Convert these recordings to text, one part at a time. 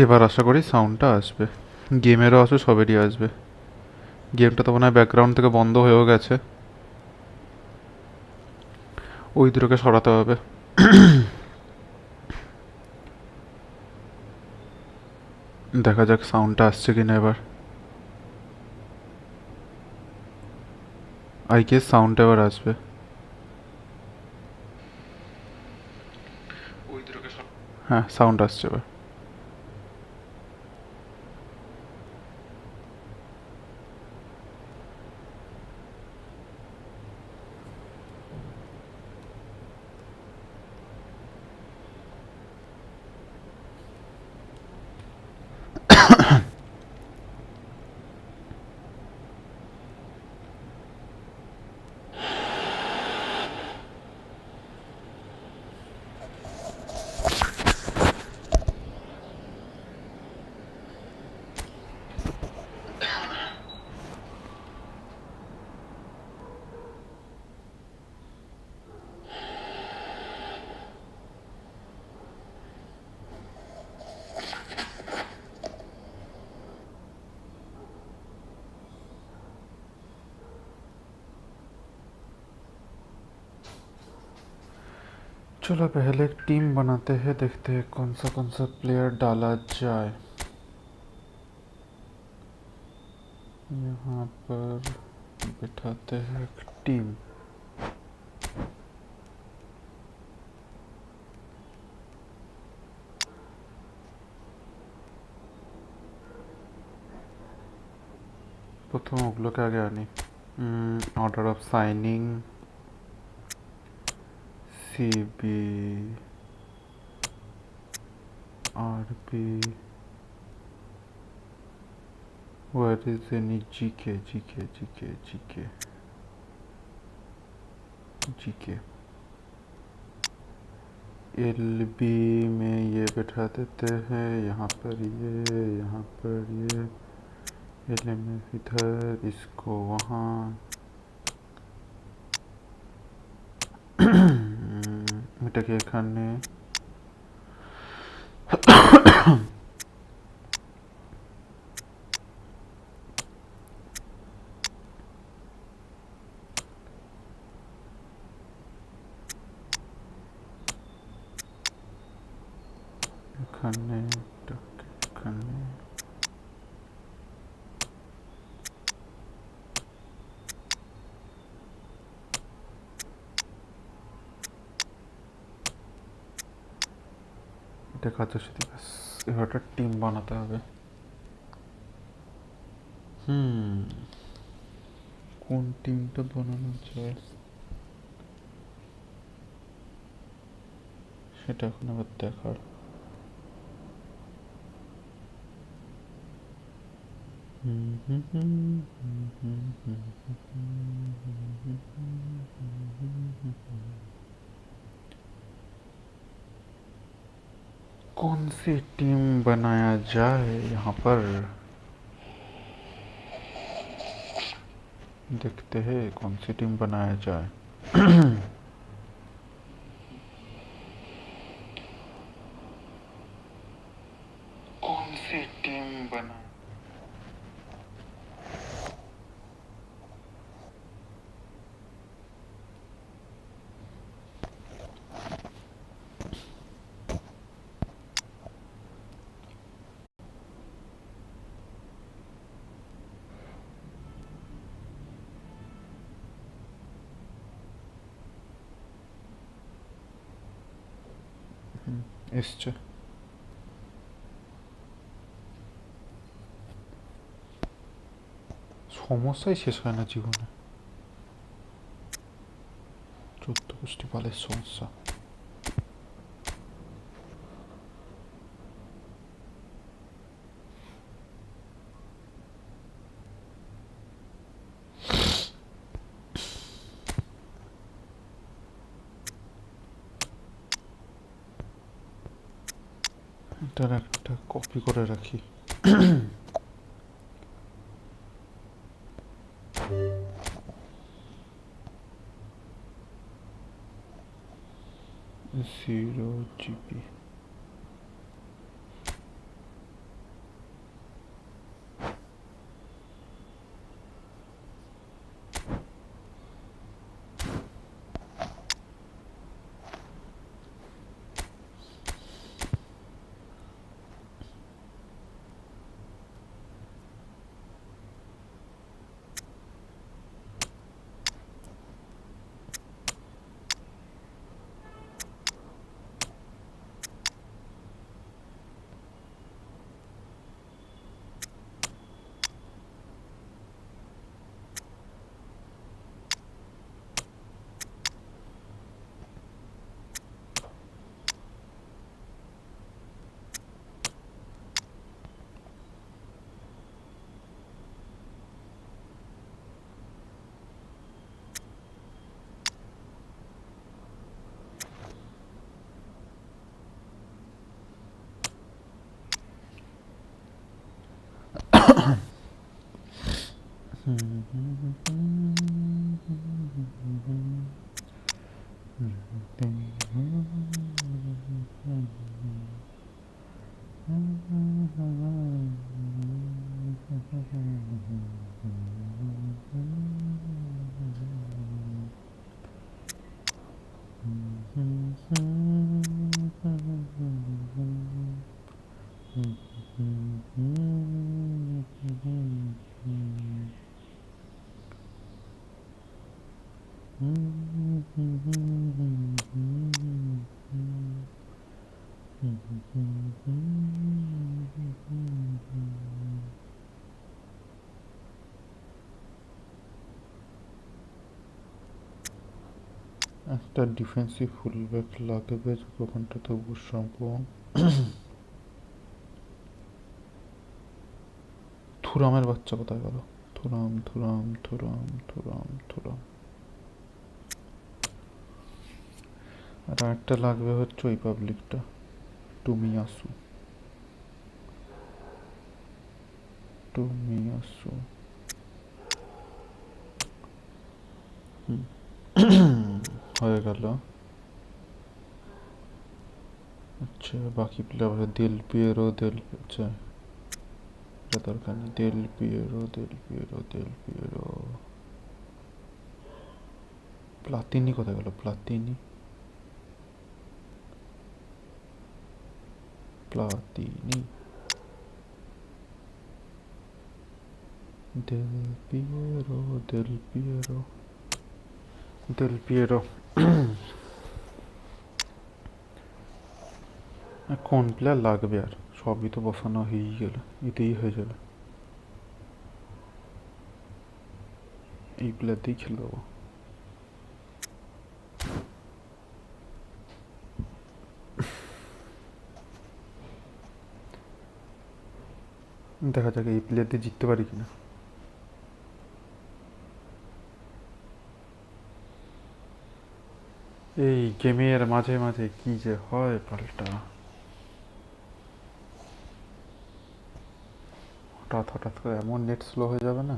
এবার আশা করি সাউন্ডটা আসবে, গেমেরও আসবে, সবেরই আসবে। গেমটা তো মনে হয় ব্যাকগ্রাউন্ড থেকে বন্ধ হয়েও গেছে, ওই দুটোকে সরাতে হবে। দেখা যাক সাউন্ডটা আসছে কিনা এবার। আই গেস সাউন্ড এবার আসবে। হ্যাঁ, সাউন্ড আসছে এবার। चलो पहले एक टीम बनाते हैं, देखते हैं कौन सा प्लेयर डाला जाए। यहाँ पर बिठाते हैं एक टीम। প্রথম ওগুলোকে আগে আনি। Order of signing, CB, RB, where is any GK। LB में ये बैठा देते हैं, यहाँ पर ये एलएमएफ इधर, इसको वहाँ। এটাকে এখানে, এখানে, এখানে। এটা কাজের সাথে ব্যাস, এবার একটা টিম বানাতে হবে। কোন টিমটা বানানো যায় সেটা এখন আবার দেখার। कौन सी टीम बनाया जाए यहाँ पर, देखते हैं कौन सी टीम बनाया जाए। कौन सी टीम बना, এসছে। সমস্যাই শেষ হয় না জীবনে, 14 গোষ্ঠী পালের সমস্যা। এটার একটা কপি করে রাখি। Zero GB. একটা ডিফেন্সিভ ফুলব্যাক লাগবে ওখানটাতে সম্ভব। থুরামের বাচ্চা কোথায় গেল? Thuram Thuram Thuram Thuram Thuram. আর একটা লাগবে হচ্ছে ওই পাবলিকটা, টুমিয়াসু। টুমিয়াসু হয়ে গেল। আচ্ছা বাকি প্লেয়ার দেল পিয়েরো আচ্ছা এটা দরকার নেই। দেল পিয়েরো প্লাতিনি কোথায় গেল? প্লাতিনি দেল পিয়েরো কোন প্লেয়ার লাগবে? আর সবই তো বসানো হয়েই গেল, এতেই হয়ে যাবে। এই প্লেয়ার দিয়েই খেলে দেবো। দেখা যাক এই প্লেয়ার দিয়ে জিততে পারি কিনা। এই গেমের মাঝে মাঝে কি যে হয় পাল্টা, হঠাৎ করে এমন নেট স্লো হয়ে যাবে না।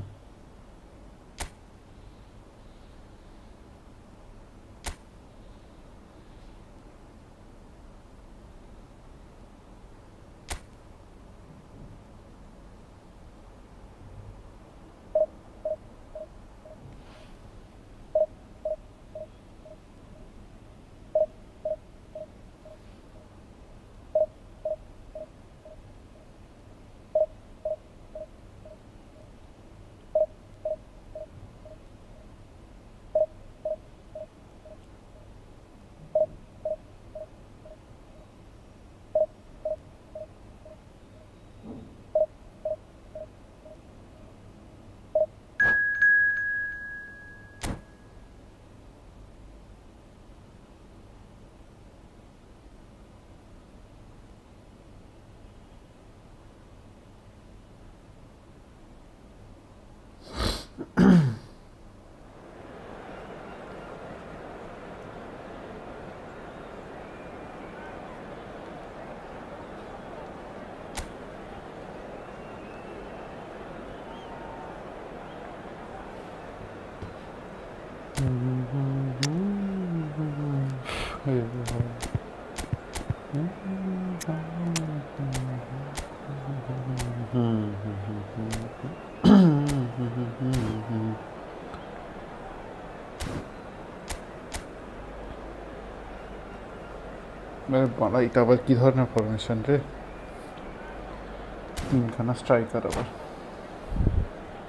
বাড়া এটা আবার কি ধরনের ফরমেশন রে? তিনখানা স্ট্রাইকার আবার,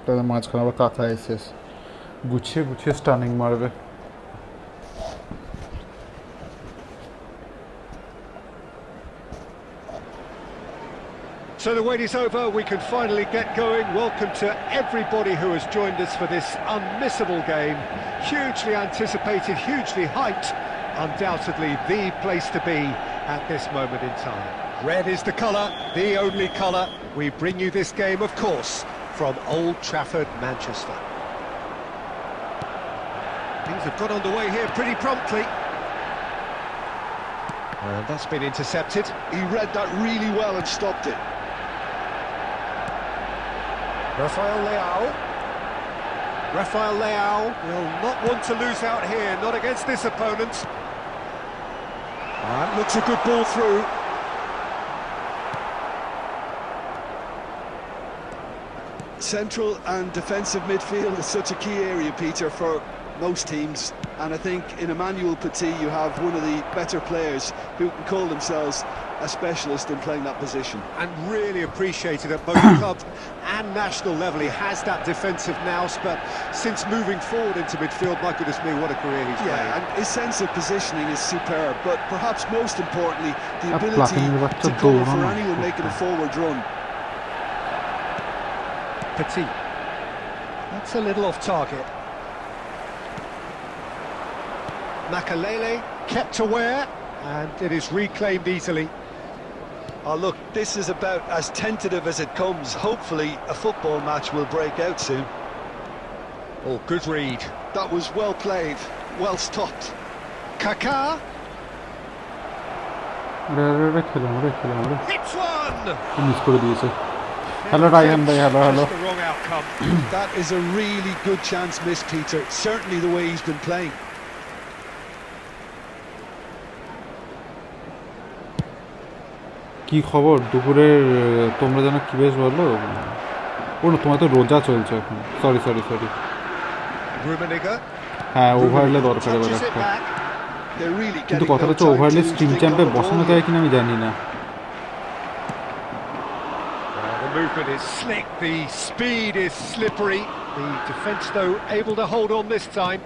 তাদের মাঝখানে আবার কাঁথা এসে গুছিয়ে স্টানিং মারবে। So the wait is over, we can finally get going. Welcome to everybody who has joined us for this unmissable game. Hugely anticipated, hugely hyped. Undoubtedly the place to be at this moment in time. Red is the colour, the only colour. We bring you this game, of course, from Old Trafford, Manchester. Things have got underway here pretty promptly. And that's been intercepted. He read that really well and stopped it. Rafael Leao. Rafael Leao will not want to lose out here, not against this opponent. That looks a good ball through. Central and defensive midfield is such a key area, Peter, for most teams, and I think in Emmanuel Petit you have one of the better players who can call themselves a specialist in playing that position. And really appreciated at both club and national level. He has that defensive nous, but since moving forward into midfield, my goodness me, what a career he's made. And his sense of positioning is superb, but perhaps most importantly, the ability to cover for anyone making a forward run. Petit. That's a little off target. Makalele kept aware, and it is reclaimed easily. Oh look, this is about as tentative as it comes. Hopefully a football match will break out soon. Oh, good read. That was well played, well stopped. Kaká. Hits one! Hello Ryan, hello. The wrong outcome. That is a really good chance missed, Peter. Certainly the way he's been playing. কি খবর দুপুরের তোমরা জানো কি বেশ বলো ও না তোমার তো রোজা চলছে এখন সরি হ্যাঁ ওভারলে দরকার এবার একটা কিন্তু কথাটা হচ্ছে ওভারলে স্ট্রিম চ্যাম্পে বসানো যায় কিনা আমি জানি না The movement is slick, the speed is slippery. The defence though able to hold on this time.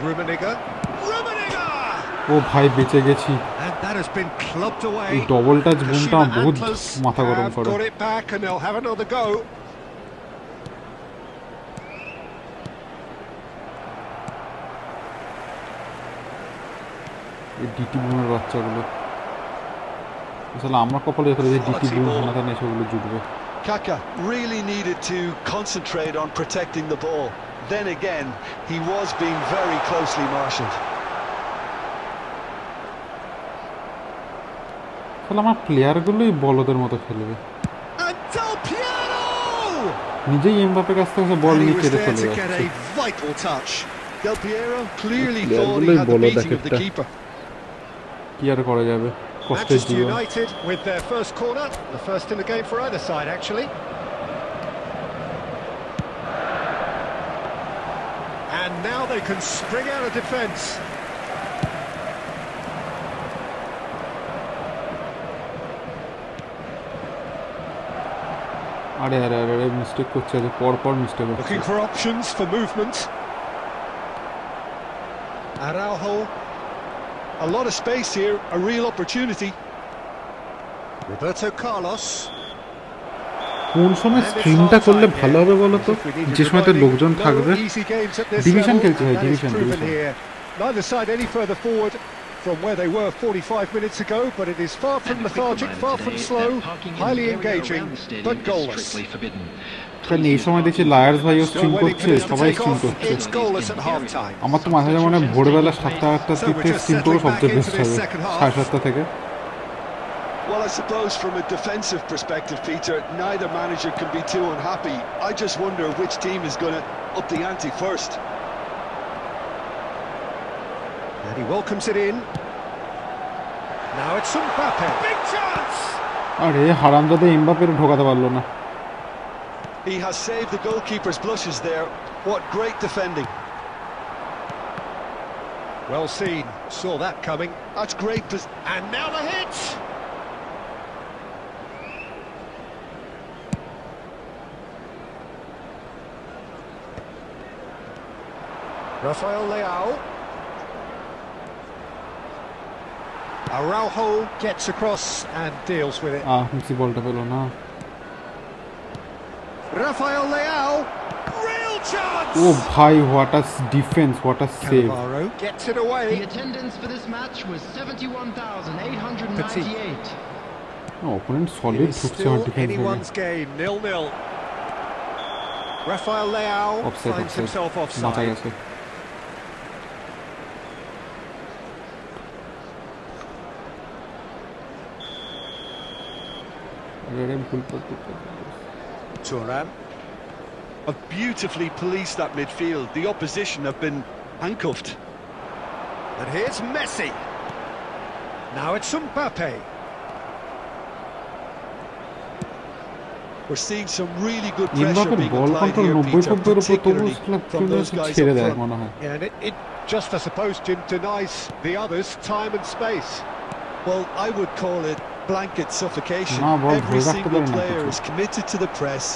Rummenigge. ও ভাই বেঁচে গেছি এই ডবল টাচ বুমটা বহুত মাথা গরম করে এই ডিটি বুমের বাচ্চাগুলো আসলে আমরা কপালে করে যে ডিটি বুম মাথা নিয়ে সেগুলো জুটবে Kaka really needed to concentrate on protecting the ball. Then again, he was being very closely marshalled. তাহলে আমার প্লেয়ারগুলোই বলদের মতো খেলবে নিজেই এমবাপ্পের কাছ থেকে বল নিয়ে কেড়ে ফেলে প্লেয়ারগুলোই বলো দেখে কি আর করা যাবে কষ্টের জীবন with their first corner, the first in the game for either side actually. And now they can spring out of defence. আরে মিস্টেক করছে যে পর মিস্টেক হচ্ছে Looking for options for movement. Araujo. A lot of space here, a real opportunity. Roberto Carlos. কোন সময় স্ট্রিমটা করলে ভালো হবে বলো তো যে সময়তে লোকজন থাকবে ডিভিশন খেলতে হয় division Neither side any further forward from where they were 45 minutes ago, but it is far from lethargic, far from slow, highly engaging, but goalless. এই সময় দেখছি লায়ার্স ভাইও স্ট্রিম করছে সবাই স্ট্রিম করছে আমার তো মাঝে মনে ভোরবেলা 7:30 থেকে স্ট্রিম করে সবচেয়ে বেস্ট হবে 7:30 থেকে Well, I suppose from a defensive perspective, Peter, neither manager can be too unhappy. I just wonder which team is going to up the ante first. And he welcomes it in. Now it's Mbappe. Big chance! আরে হারামজাদা এমবাপ্পের ঢোকাতে পারলো না He has saved the goalkeeper's blushes there. What great defending. Well seen. Saw that coming. That's great. And now the hit! Rafael Leao. Araujo gets across and deals with it. মিসি বলটা পেল না Rafael Leao, real chance! Oh bhai, what a defense, what a save. Cannavaro gets it away. The attendance for this match was 71,898. Opponent solid. It is still anyone's game, 0-0. Rafael Leao finds himself offside. Turan. have beautifully policed that midfield. The opposition have been handcuffed. And here's Messi. Now it's Mbappe. We're seeing some really good এমবাপের pressure being ball applied control here, 90% Peter, উপর তবু particularly from those guys ছেড়ে up দেয় front. মনে হয়। Yeah, and it just, I suppose, Jim, denies the others time and space. Well, I would call it blanket suffocation. No, ball Every ধরে রাখতে single পারে না player কিছু। is committed to the press,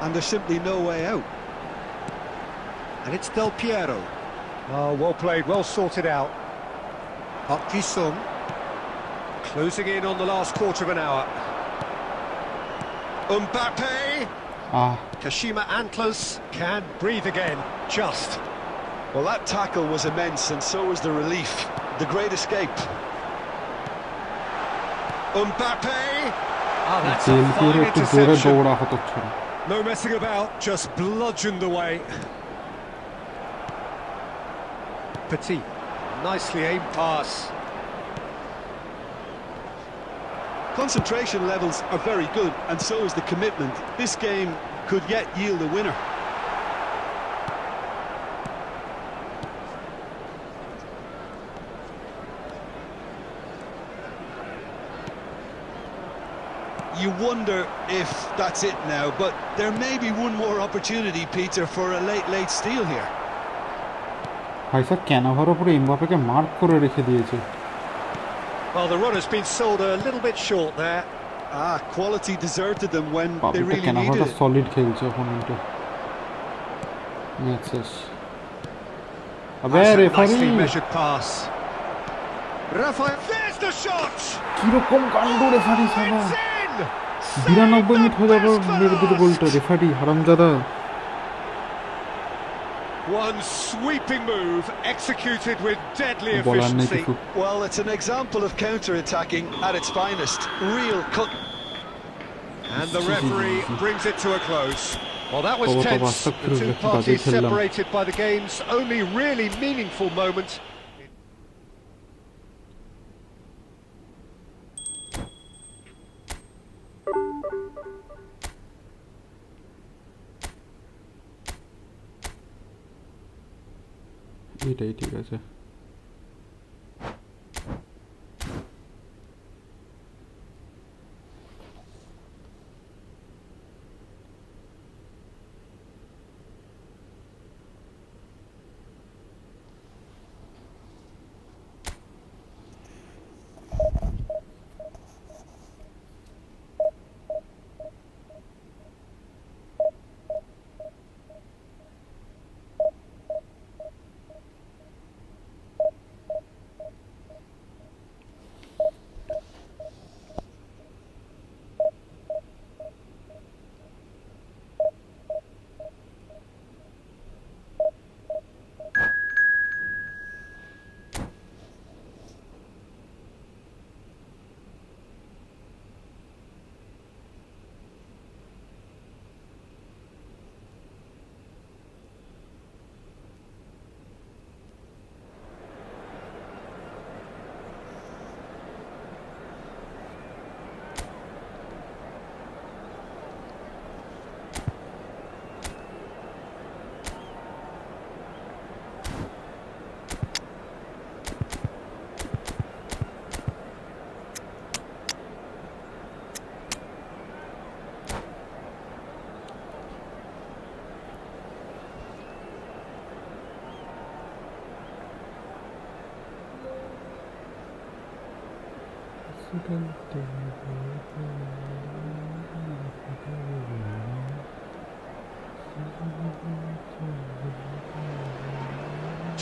and there's simply no way out. And it's Del Piero. Oh, well played, well sorted out. Park Ji-sung. Closing in on the last quarter of an hour. Mbappe! Kashima Antlers can breathe again, just. Well, that tackle was immense, and so was the relief. The great escape. Mbappe! Oh, that's a তেল fine দিয়ে একটু জোরে interception. দৌড়া হতো ছিল। No messing about, just bludgeoned away. Petit, nicely aimed pass. Concentration levels are very good, and so is the commitment. This game could yet yield a winner. You wonder if that's it now, but there may be one more opportunity, Peter, for a late steal here. হয়তো ক্যানাভার উপরে এমবাপেকে mark করে রেখে দিয়েছে। Well, the run has been sold a little bit short there. Quality deserted them when they বাপরে really ক্যানাভারটা needed it. Solid খেলছে অপোনেন্টে। Match শেষ। আবে That's a referee nicely measured pass. Rafael, there's the shot! কিরকম কাণ্ড referee সালা। It's in! 92 minute হয়ে যাবে মেরে দিল গোলটা রেফারি হারামজাদা। One sweeping move executed with deadly বলার নেই efficiency. কিছু। Well, it's an example of counter-attacking at its finest. Real cut. And the referee brings it to a close. Well, that was Baba, tense. basta The two kırıldı. parties Hadi helal. separated by the game's only really meaningful moment. এটাই ঠিক আছে।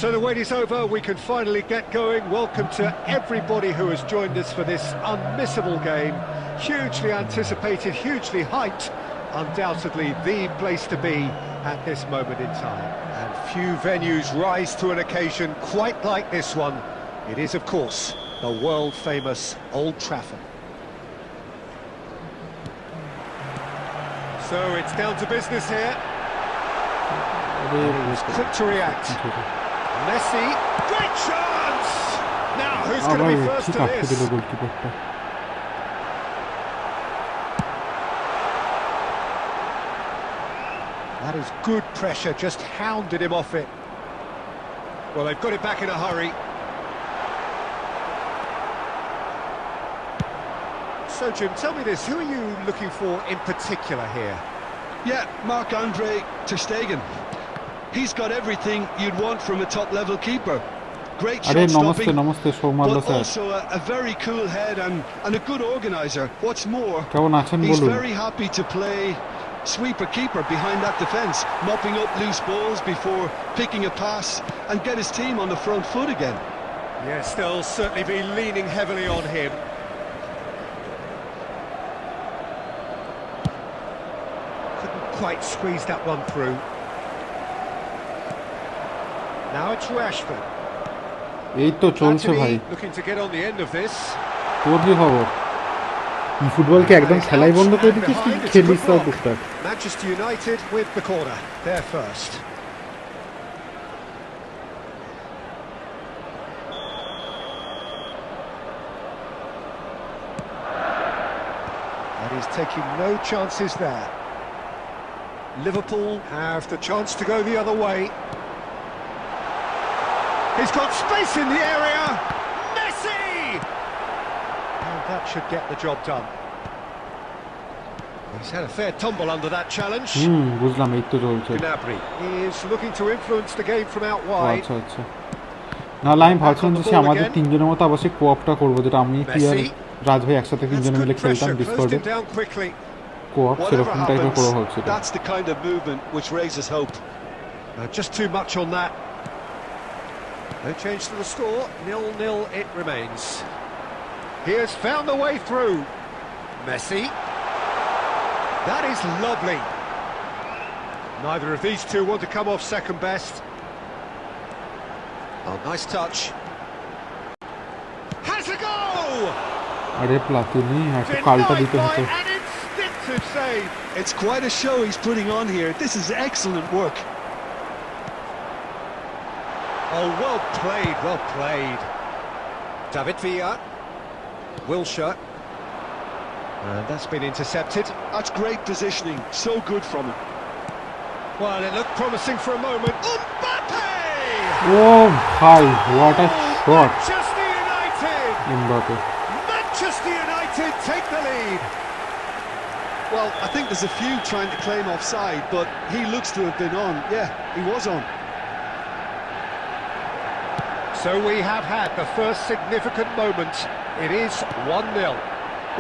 So the wait is over, we can finally get going. Welcome to everybody who has joined us for this unmissable game. Hugely anticipated, hugely hyped. Undoubtedly the place to be at this moment in time. And few venues rise to an occasion quite like this one. It is, of course, the world-famous Old Trafford. So it's down to business here. He's quick to react. Messi, great chance! Now, who's going to be first to this? That That is good pressure, just hounded him off it. Well, they've got it back in a hurry. So, Jim, tell me this, who are you looking for in particular here? Yeah, Marc-Andre ter Stegen. He's got everything you'd want from a top-level keeper. Great shot stopping, but also a very cool head and a good organiser. What's more, he's very happy to play sweeper-keeper behind that defence, mopping up loose balls before picking a pass and get his team on the front foot again. Yes, they'll certainly be leaning heavily on him. Couldn't quite squeeze that one through. Now it's Rashford. এই তো চলছে ভাই। তোর কি খবর? ফুটবলকে একদম খেলাই বন্ধ করে দিচ্ছিস কি খেলিস তাও টুকটাক? Manchester United with the corner. They're first. And he's taking no chances there. Liverpool have the chance to go the other way. He's got space in the area. Messi! And that should get the job done. He's had a fair tumble under that challenge. বুঝলাম এই তো চলছে। Gnabry is looking to influence the game from out wide. আচ্ছা আচ্ছা। না line ভাবছিলাম যে আমাদের তিনজনের মতো আবার সেই কোঅপটা করব যেটা আমি কি আর রাজ ভাই একসাথে তিনজনে মিলে খেলতাম ডিসকর্ডে। কোঅপ সেরকম টাইপের করে হচ্ছে। That's the kind of movement which raises hope. Just too much on that. No change to the score, 0-0 it remains. He has found a way through. Messi. That is lovely. Neither of these two want to come off second best. Oh, nice touch. Has a goal! আরে প্লাতুনি একটা কালটা দিতে হতো। An instinctive save. It's quite a show he's putting on here. This is excellent work. Oh, well played, well played. David Villa, Wilshere, and that's been intercepted. That's great positioning, so good from him. Well, it looked promising for a moment. Mbappe! Oh, hi, what a shot. Manchester United! Mbappe. Manchester United take the lead. Well, I think there's a few trying to claim offside, but he looks to have been on. Yeah, he was on. So we have had the first significant moment. It is 1-0.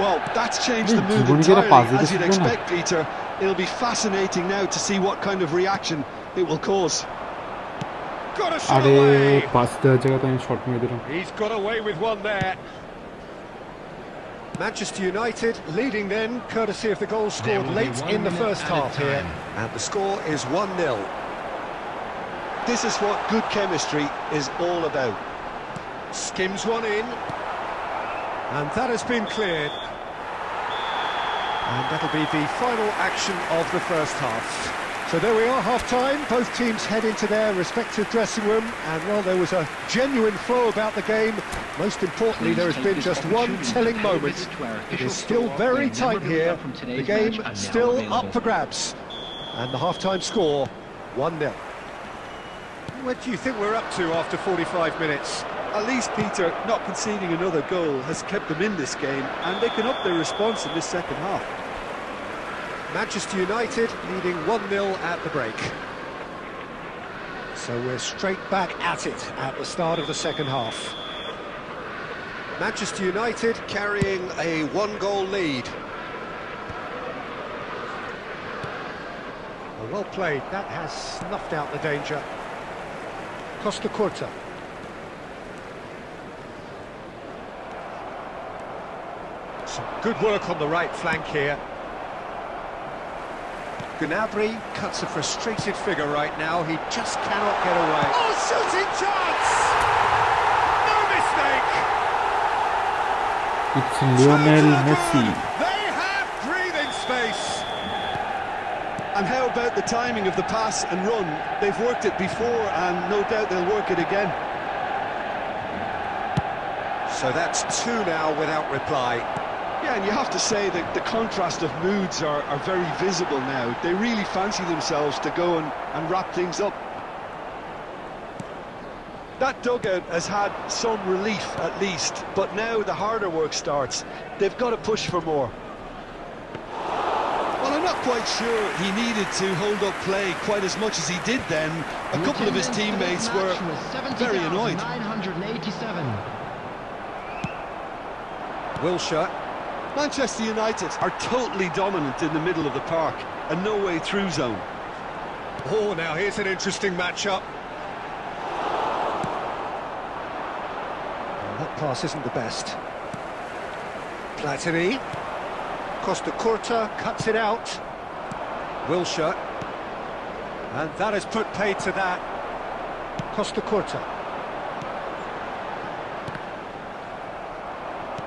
Well, that's changed the mood entirely, as you'd expect, Peter. It'll be fascinating now to see what kind of reaction it will cause. Got a shot away. He's got away with one there. Manchester United leading then, courtesy of the goal scored late in the first half here. And the score is 1-0. This is what good chemistry is all about. Skims one in. And that has been cleared. And that'll be the final action of the first half. So there we are, half-time. Both teams head into their respective dressing room. And, well, there was a genuine flow about the game. Most importantly, there has been just one telling moment. It is still very tight here. The game still up for grabs. And the half-time score, 1-0. What do you think we're up to after 45 minutes? At least, Peter, not conceding another goal has kept them in this game, and they can up their response in this second half. Manchester United leading 1-0 at the break. So we're straight back at it at the start of the second half. Manchester United carrying a one-goal lead. Well played, that has snuffed out the danger. Costa Curta. Some good work on the right flank here. Gnabry cuts a frustrated figure right now. He just cannot get away. Oh, shooting chance! No mistake! It's Lionel Messi. They have breathing space. And how about the timing of the pass and run? They've worked it before, and no doubt they'll work it again. So that's two now without reply. Yeah, and you have to say that the contrast of moods are very visible now. They really fancy themselves to go and wrap things up. That dugout has had some relief at least, but now the harder work starts. They've got to push for more. Well, I'm not quite sure he needed to hold up play quite as much as he did then. A couple of his teammates were very annoyed. 987. Wilshere. Manchester United are totally dominant in the middle of the park and no way through zone. Oh, now here's an interesting matchup. That pass isn't the best. Platini. Costa Curta cuts it out. Wilshere. And that has put paid to that. Costa Curta.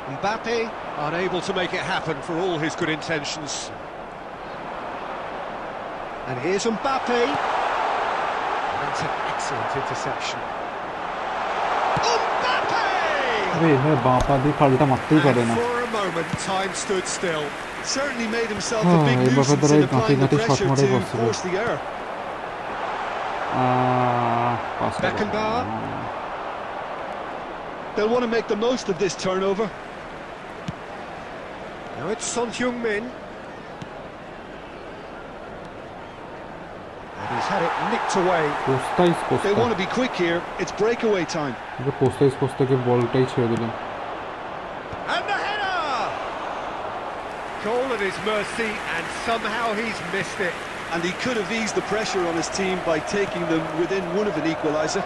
Mbappe unable to make it happen for all his good intentions. And here's Mbappe. That's an excellent interception. Mbappe! अरे है बापा दी फाल्टा मत ही करे And ना for a moment, time stood still. Certainly made himself a Oh, big ये nuisance बफेदर in एक applying the गांठी-गांठी shot pressure मारे to possible. force the error. पास कर Beckenbauer. They'll want to make the most of this turnover. Now it's Son Heung-min. And he's had it nicked away. Costa इस They Costa want to be quick here. It's breakaway time. ये Costa इस Costa के बॉलटा ही छेड़ दिला And the header! Goal at his mercy, and somehow he's missed it. And he could have eased the pressure on his team by taking them within one of an equaliser.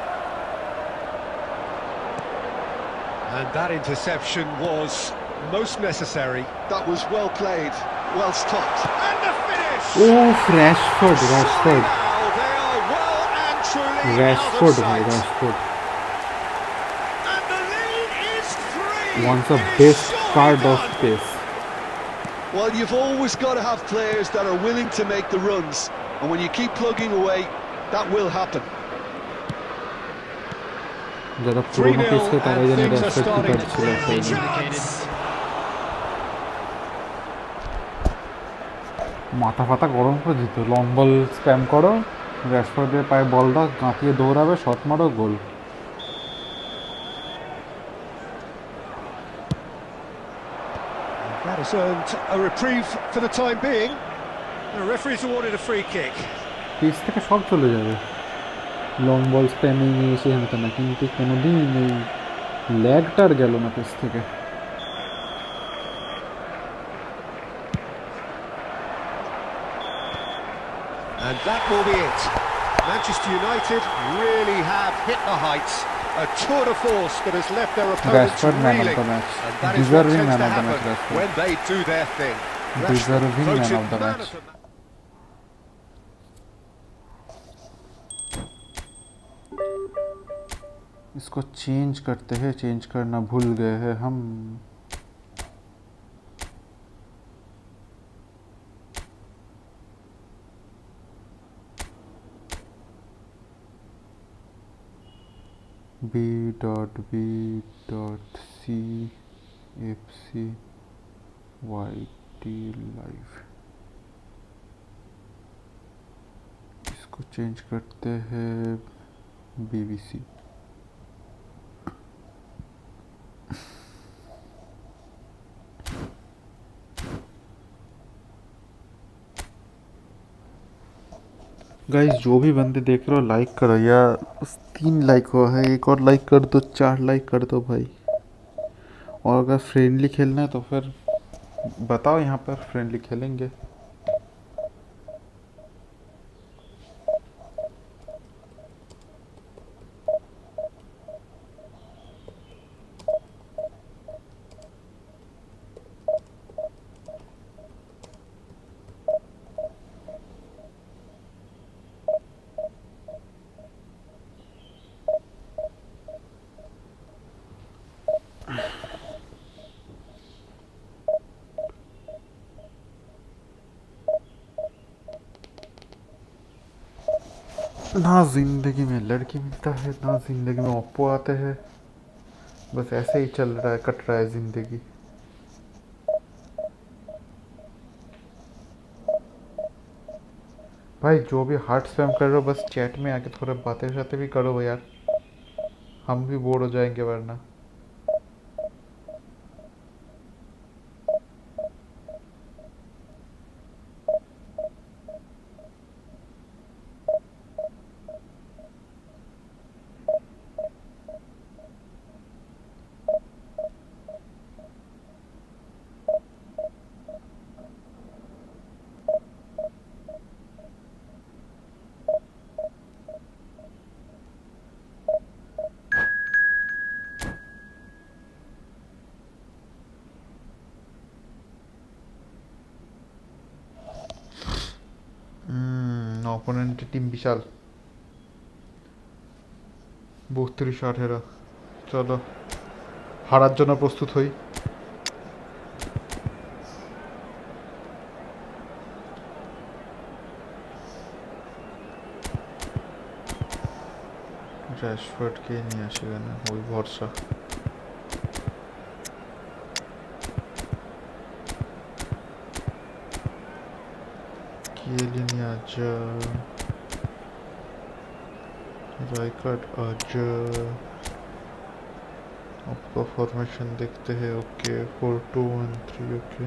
And that interception was most necessary. That was well played, well stopped. And the finish! Oh Rashford Rashford Now they are well and truly out Rashford of भाई sight. Rashford And the lead is 3. wants the It is best surely card of done. space Well, you've always got to have players that are willing to make the runs. And when you keep plugging away, that will happen. যারা পুরোনো 3-0 পিসকে তারাই and জানে things are Rashford কি starting to কাটছিল really chance. মাথা ফাতা গরম করে দিত লং বল স্প্যাম করো র‍্যাশফোর্ডের পায়ে বল দাও গাঁতিয়ে দৌড়াবে শট মারো গোল That has earned a reprieve for the time being. The referee's awarded a free kick. Piece থেকে সব চলে যাবে লং বল স্প্যামিং এসে হতো না কিন্তু কোনোদিন এই ল্যাগটার গেল না পিস থেকে And that will be it. Manchester United really have hit the heights. A tour de force that has left their opponents Rashford man of reeling. the match. And that is what Deserving tends man to of the happen match, Rashford. when they do their thing. Deserving Rashford man voted of the man match. of the match. इसको change करते हैं change करना भूल गए हैं हम b.b.c.fc.yt live इसको change करते हैं BBC गाइस जो भी बंदे देख रहे हो लाइक करो या 3 लाइक हुआ है एक और लाइक कर दो 4 लाइक कर दो भाई और अगर फ्रेंडली खेलना है तो फिर बताओ यहाँ पर फ्रेंडली खेलेंगे ना जिंदगी में लड़की मिलता है ना जिंदगी में ओप्पो आते हैं बस ऐसे ही चल रहा है कट रहा है जिंदगी भाई जो भी हार्ट स्पैम कर रहे हो बस चैट में आके थोड़ा बातें शातें भी करो यार, हम भी बोर हो जाएंगे वरना। অপোনেন্টের টিম বিশাল, 32-18। চলো হারার জন্য প্রস্তুত হই। র্যাশফোর্ডকে নিয়ে আসে কেন, ওই ভরসা। केलिन आजा, राइकार्ड आजा। आपका फॉर्मेशन देखते हैं। Okay 4-2-1-3। Okay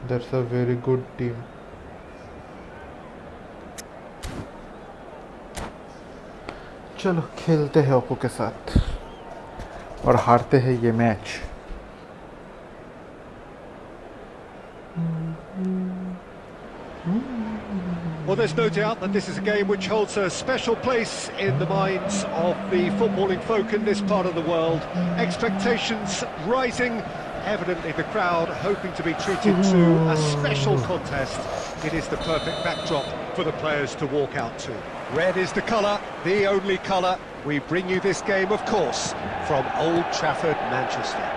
that's a very good team. चलो खेलते हैं ओप्पो के साथ और हारते हैं ये match. Well, there's no doubt that this is a game which holds a special place in the minds of the footballing folk in this part of the world. Expectations rising, evidently the crowd hoping to be treated to a special contest. It is the perfect backdrop for the players to walk out to. Red is the colour, the only colour. We bring you this game, of course, from Old Trafford, Manchester.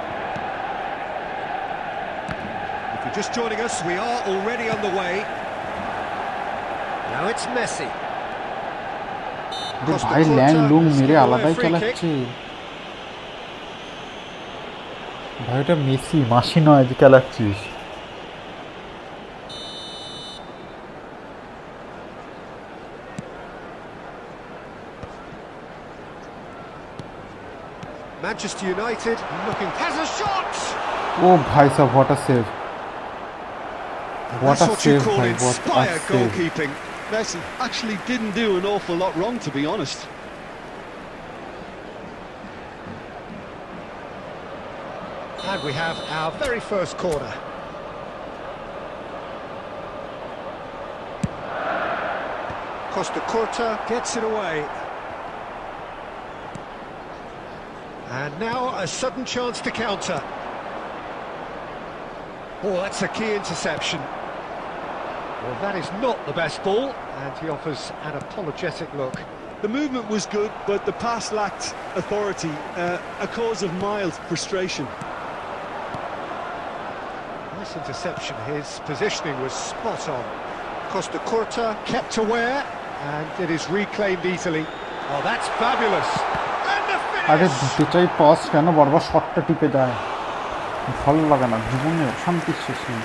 If you're just joining us, we are already underway. Now it's Messi. भाई Lang Loong मेरे আলাদাই চালাচ্ছে ভাই, এটা Messi মাসি নয় যে চালাচ্ছিস। Manchester United looking, has a shot. ओ भाई साहब what a save, That's what you call inspired goalkeeping. Messi actually didn't do an awful lot wrong, to be honest. And we have our very first corner. Costa Curta gets it away. And now a sudden chance to counter. Oh, that's a key interception. Well, that is not the best ball, and he offers an apologetic look. The movement was good, but the pass lacked authority, a cause of mild frustration. Nice interception. His positioning was spot on. Costa Curta kept aware, and it is reclaimed easily. Oh, that's fabulous. And the আরে finish! দিতে চাই pass, কেন বারবার শটটা টিপে দেয়, ভালো লাগে না, জীবনে শান্তির শেষ নেই।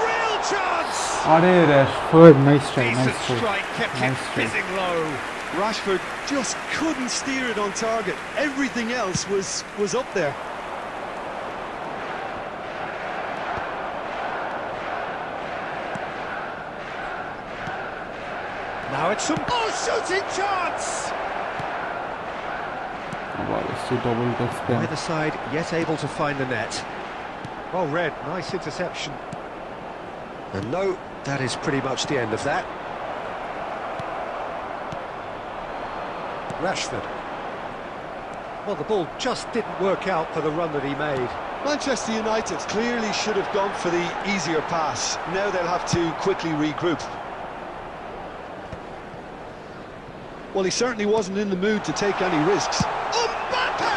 Real chance! আরে Rashford nice try, nice Decent try, strike, kept it nice try. fizzing low. Rashford just couldn't steer it on target. Everything else was up there. Now it's some shooting chance! আবার এসে double top spam. Either side yet able to find the net. Well read, nice interception. And no, that is pretty much the end of that. Rashford. Well, the ball just didn't work out for the run that he made. Manchester United clearly should have gone for the easier pass. Now they'll have to quickly regroup. Well, he certainly wasn't in the mood to take any risks. Mbappe!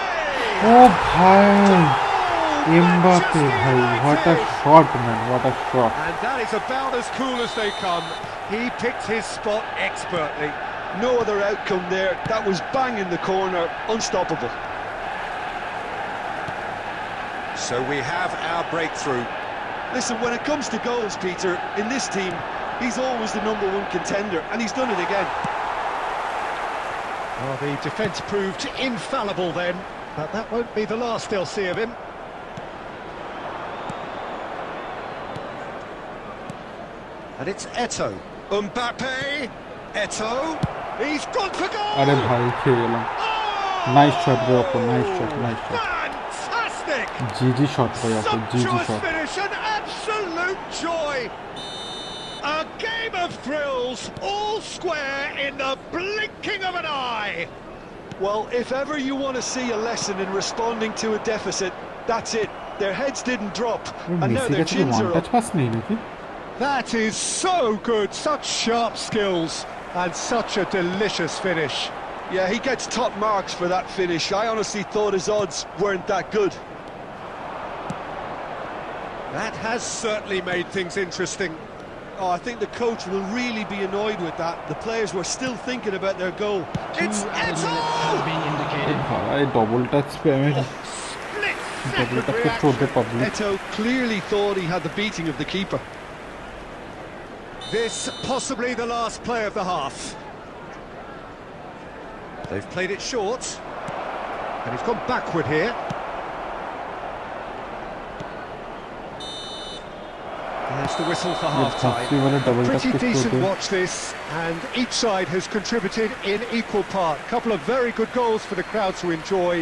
ও ভাই Mbappe ভাই, what a shot man, what a shot. And that is about as cool as they come. He picked his spot expertly. No other outcome there. That was bang in the corner, unstoppable. So we have our breakthrough. Listen, when it comes to goals, Peter, in this team, he's always the #1 contender, and he's done it again. Well, the defence proved infallible then, but that won't be the last they'll see of him. And it's Eto'o. Mbappe. Eto'o. He's gone for goal! अरे भाई खेला nice shot भाई आपको nice shot Fantastic! जीजी shot भाई आपको जीजी Sumptuous shot finish, an absolute joy! A game of thrills, all square in the blinking of an eye! Well, if ever you want to see a lesson in responding to a deficit, that's it. Their heads didn't drop, and now Messi their का तो chins are one up. Touch pass नहीं लगी That is so good, such sharp skills, and such a delicious finish. Yeah, he gets top marks for that finish. I honestly thought his odds weren't that good. That has certainly made things interesting. Oh, I think the coach will really be annoyed with that. The players were still thinking about their goal. It's Have Eto'o! been indicated. भाई double touch पे हमें Split double second touch पे छोड़ दे reaction. Public Eto'o clearly thought he had the beating of the keeper. This possibly the last play of the half. They've played it short, and he's gone backward here. There's the whistle for फांसी वाला half-time. Double touch Pretty पे छोड़ decent they watch this, and each side has contributed in equal part. Couple of very good goals for the crowd to enjoy,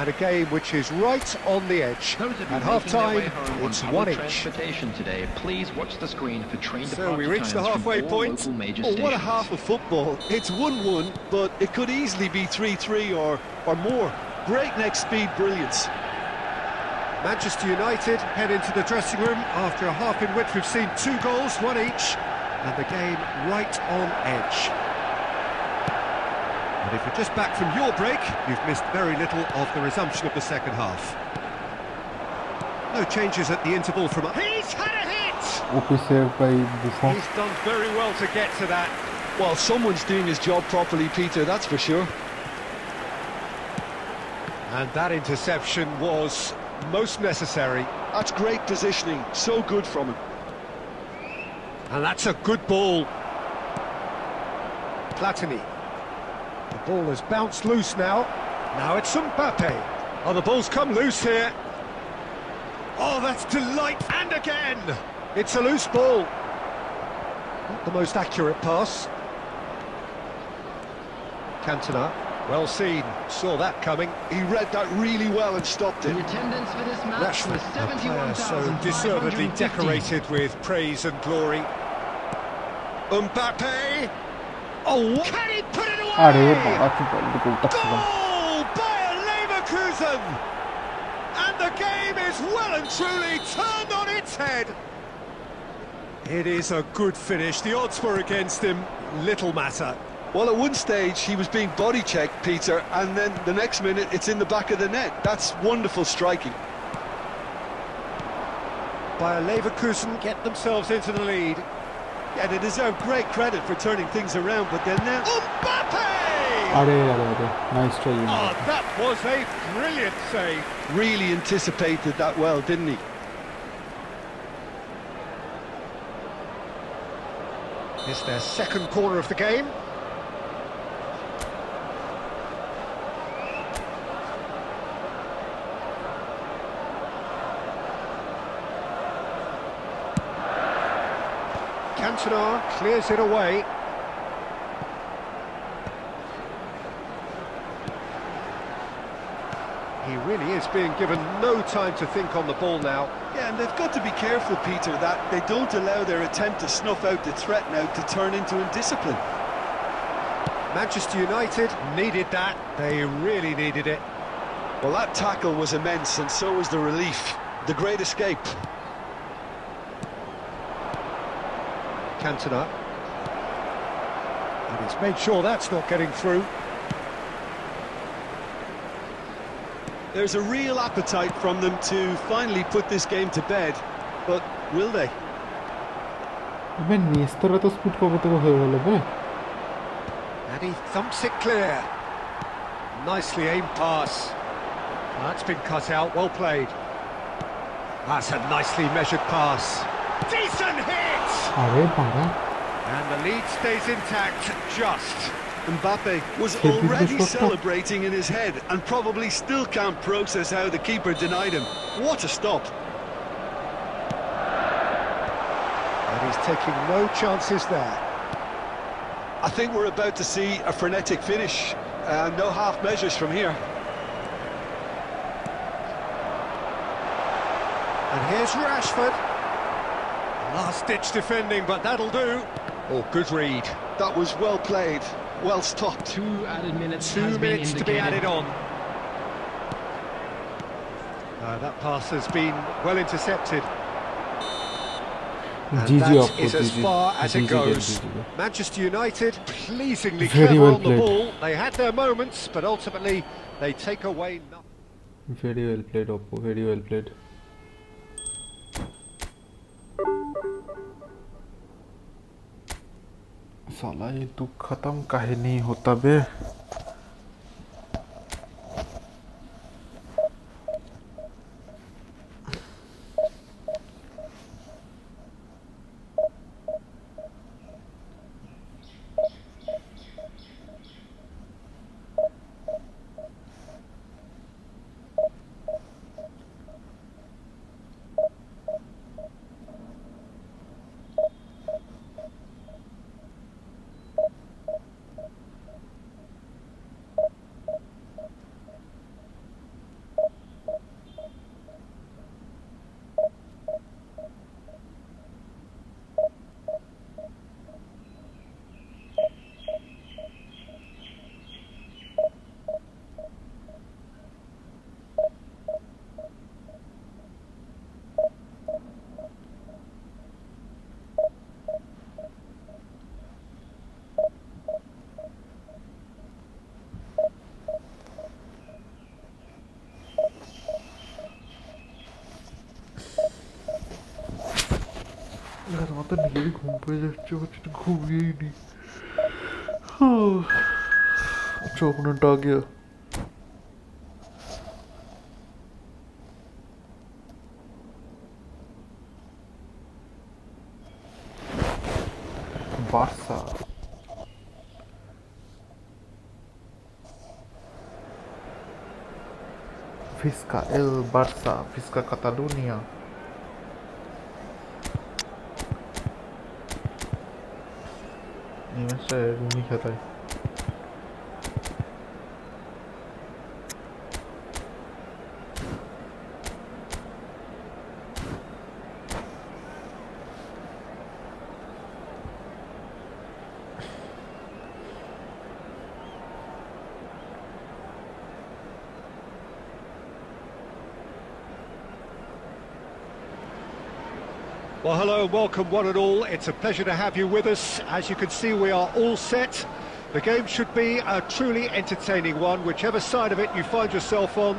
and a game which is right on the edge. Those of you At making their half-time, way home on it's public 1 each. transportation today, please watch the screen for train So departure we reached the times from halfway all point. local major Oh, what a stations. half of football. It's 1-1, but it could easily be 3-3 or more. Breakneck speed brilliance. Manchester United head into the dressing room after a half in which we've seen 2 goals, 1 each, and the game right on edge. And if you're just back from your break, you've missed very little of the resumption of the second half. No changes at the interval from... He's had a hit! ओपी save by Buffon He's done very well to get to that. Well, someone's doing his job properly, Peter, that's for sure. And that interception was most necessary. That's great positioning, so good from him. And that's a good ball. Platini. The ball has bounced loose now. Now it's Mbappe. Oh, the ball's come loose here. Oh, that's delight. And again. It's a loose ball. Not the most accurate pass. Cantona. Well seen. Saw that coming. He read that really well and stopped The it. attendance for this match Rashford, was a player so deservedly 71,550. decorated with praise and glory. Mbappe. Oh, can he put it away? अरे बड़ा की ball को touch लगा Goal by Leverkusen! And the game is well and truly turned on its head. It is a good finish. The odds were against him. Little matter. Well, at one stage he was being body checked, Peter, and then the next minute it's in the back of the net. That's wonderful striking. Bayer Leverkusen get themselves into the lead. Yeah, they deserve great credit for turning things around, but they're now... Mbappe! अरे nice try Oh, that was a brilliant save. really anticipated that well, didn't he? It's their second corner of the game. Cantona clears it away. He really is being given no time to think on the ball now. Yeah, and they've got to be careful, Peter, that they don't allow their attempt to snuff out the threat now to turn into indiscipline. Manchester United needed that. They really needed it. Well, that tackle was immense, and so was the relief. The great escape. Cantona. And he's made sure that's not getting through. There's a real appetite from them to finally put this game to bed, but will they? अबे नेस्तर तो स्पूट को बता हुए वाले बे And he thumps it clear. Nicely aimed pass. That's been cut out, well played. That's a nicely measured pass. Decent hit! अरे बाबा And the lead stays intact, just. Mbappe was Did he already just- celebrating in his head and probably still can't process how the keeper denied him. What a stop. And he's taking no chances there. I think we're about to see a frenetic finish. No half measures from here. And here's Rashford. Last-ditch defending, but that'll do. Oh, good read. That was well played, well stopped. 2 added minutes. 2 has been minutes to be indicated. added on. That pass has been well intercepted. And GG that आपको, is as GG. far as it GG, goes. GG. Manchester United, pleasingly Very clever well on the played. ball. They had their moments, but ultimately they take away nothing. Very well played Oppo, very well played. साला ये तू खत्म काहे नहीं होता बे? ঘুমাতে নিজেরই ঘুম পেয়ে যাচ্ছে হচ্ছে ঘুমিয়েই নি চোখ না ডাকিয়ে Barça Fisca el Barça Fisca Catalunya ये मैच रूमी खाता है Well, hello and welcome one and all. It's a pleasure to have you with us. As you can see, we are all set. The game should be a truly entertaining one, whichever side of it you find yourself on.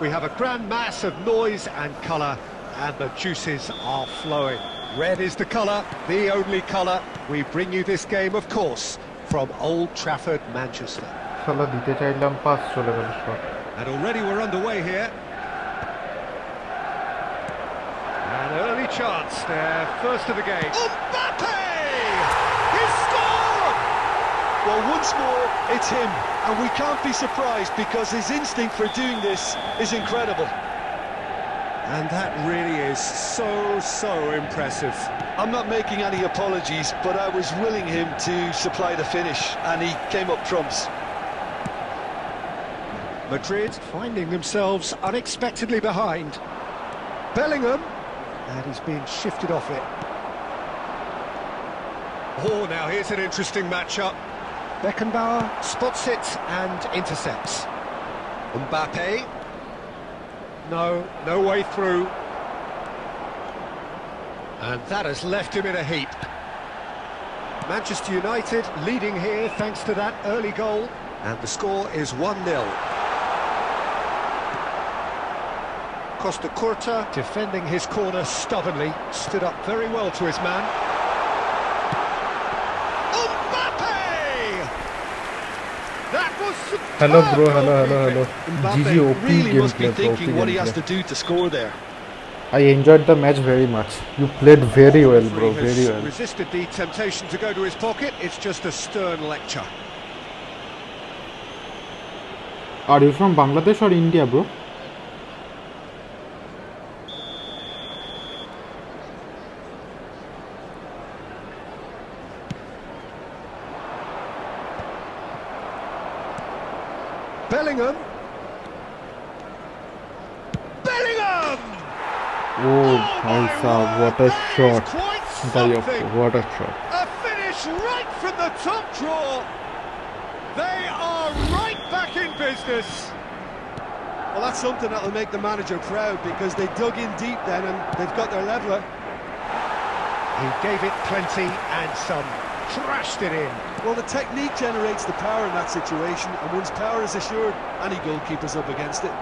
We have a grand mass of noise and colour, and the juices are flowing. Red is the colour, the only colour. We bring you this game, of course, from Old Trafford, Manchester. শালা দিতে চাইলাম pass চলে গেল shot And already we're underway here. An early chance there, first of the game. Mbappe! He's scored! Well, once more, it's him. And we can't be surprised because his instinct for doing this is incredible. And that really is so impressive. I'm not making any apologies, but I was willing him to supply the finish, and he came up trumps. Madrid finding themselves unexpectedly behind. Bellingham, and he's being shifted off it. Oh, now here's an interesting matchup. Beckenbauer spots it and intercepts. Mbappe. No way through. And that has left him in a heap. Manchester United leading here thanks to that early goal. And the score is 1-0. Costa Curta defending his corner stubbornly, stood up very well to his man. Mbappe! That was superb. Hello bro, hello. Mbappe GG OP really must be gameplay bro, thinking OP what he has to gameplay. do to score there. I enjoyed the match very much. You played very The well, referee bro. Very has well. resisted the temptation to go to his pocket. It's just a stern lecture. Are you from Bangladesh or India, bro? Bellingham. Bellingham! Oh, bhai sahab, what a that shot. is quite Bhai, something. what a shot. A finish right from the top draw. They are right back in business. Well, that's something that'll make the manager proud, because they dug in deep then and they've got their leveller. He gave it plenty and some. Trashed it in. Well, the technique generates the power in that situation, and once power is assured, any goalkeeper's up against it.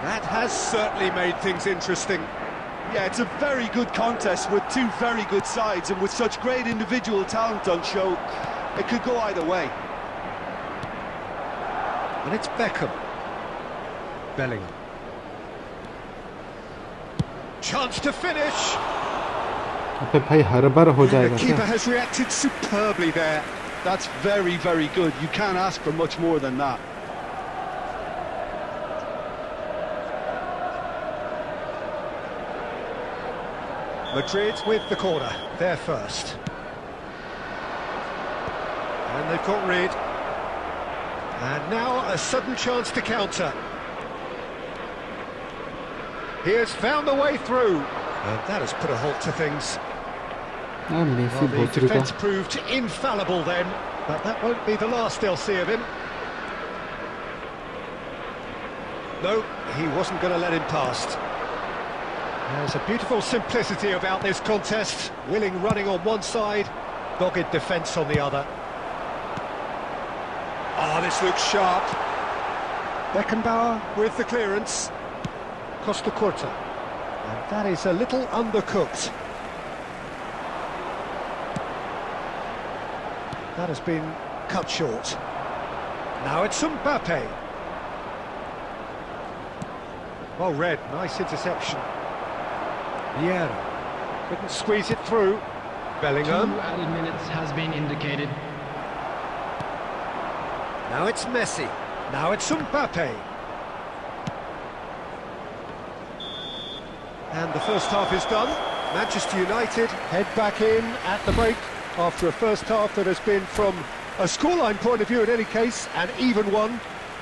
That has certainly made things interesting. Yeah, it's a very good contest with two very good sides, and with such great individual talent on show, it could go either way. And it's Beckham. Bellingham. Chance to finish. अबे भाई हर बार हो And the जाएगा keeper क्या? has reacted superbly there. That's very, very good. You can't ask for much more than that. Madrid with the corner. They're first. And they've got rid. And now a sudden chance to counter. He has found the way through. And that has put a halt to things. Messi Well, the भोसड़ी का defence proved infallible then, but that won't be the last they'll see of him. No, he wasn't going to let him past. There's a beautiful simplicity about this contest. Willing running on one side, dogged defence on the other. Oh, this looks sharp. Beckenbauer with the clearance. Costa Curta. And that is a little undercooked. That has been cut short. Now it's Mbappe. Well read, nice interception. Vieira couldn't squeeze it through. 2 Bellingham. added minutes has been indicated. Now it's Messi. Now it's Mbappe. And the first half is done. Manchester United head back in at the break after a first half that has been, from a scoreline point of view in any case, an even one.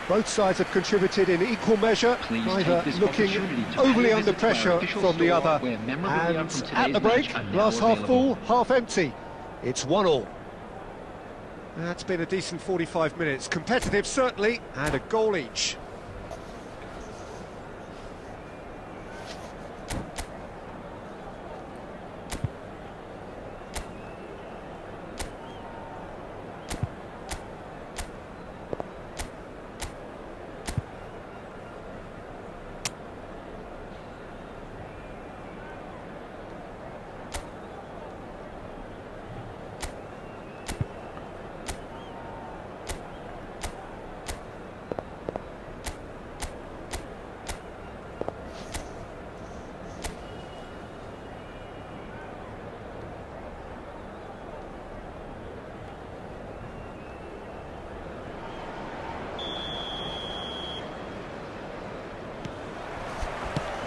Both sides have contributed in equal measure, Please neither take this looking opportunity to overly pay a under visit to our pressure official from the store, other. where memorabilia And from today's at the break, match are now glass half full, available. half empty. It's 1-1. That's been a decent 45 minutes. Competitive, certainly, and a goal each.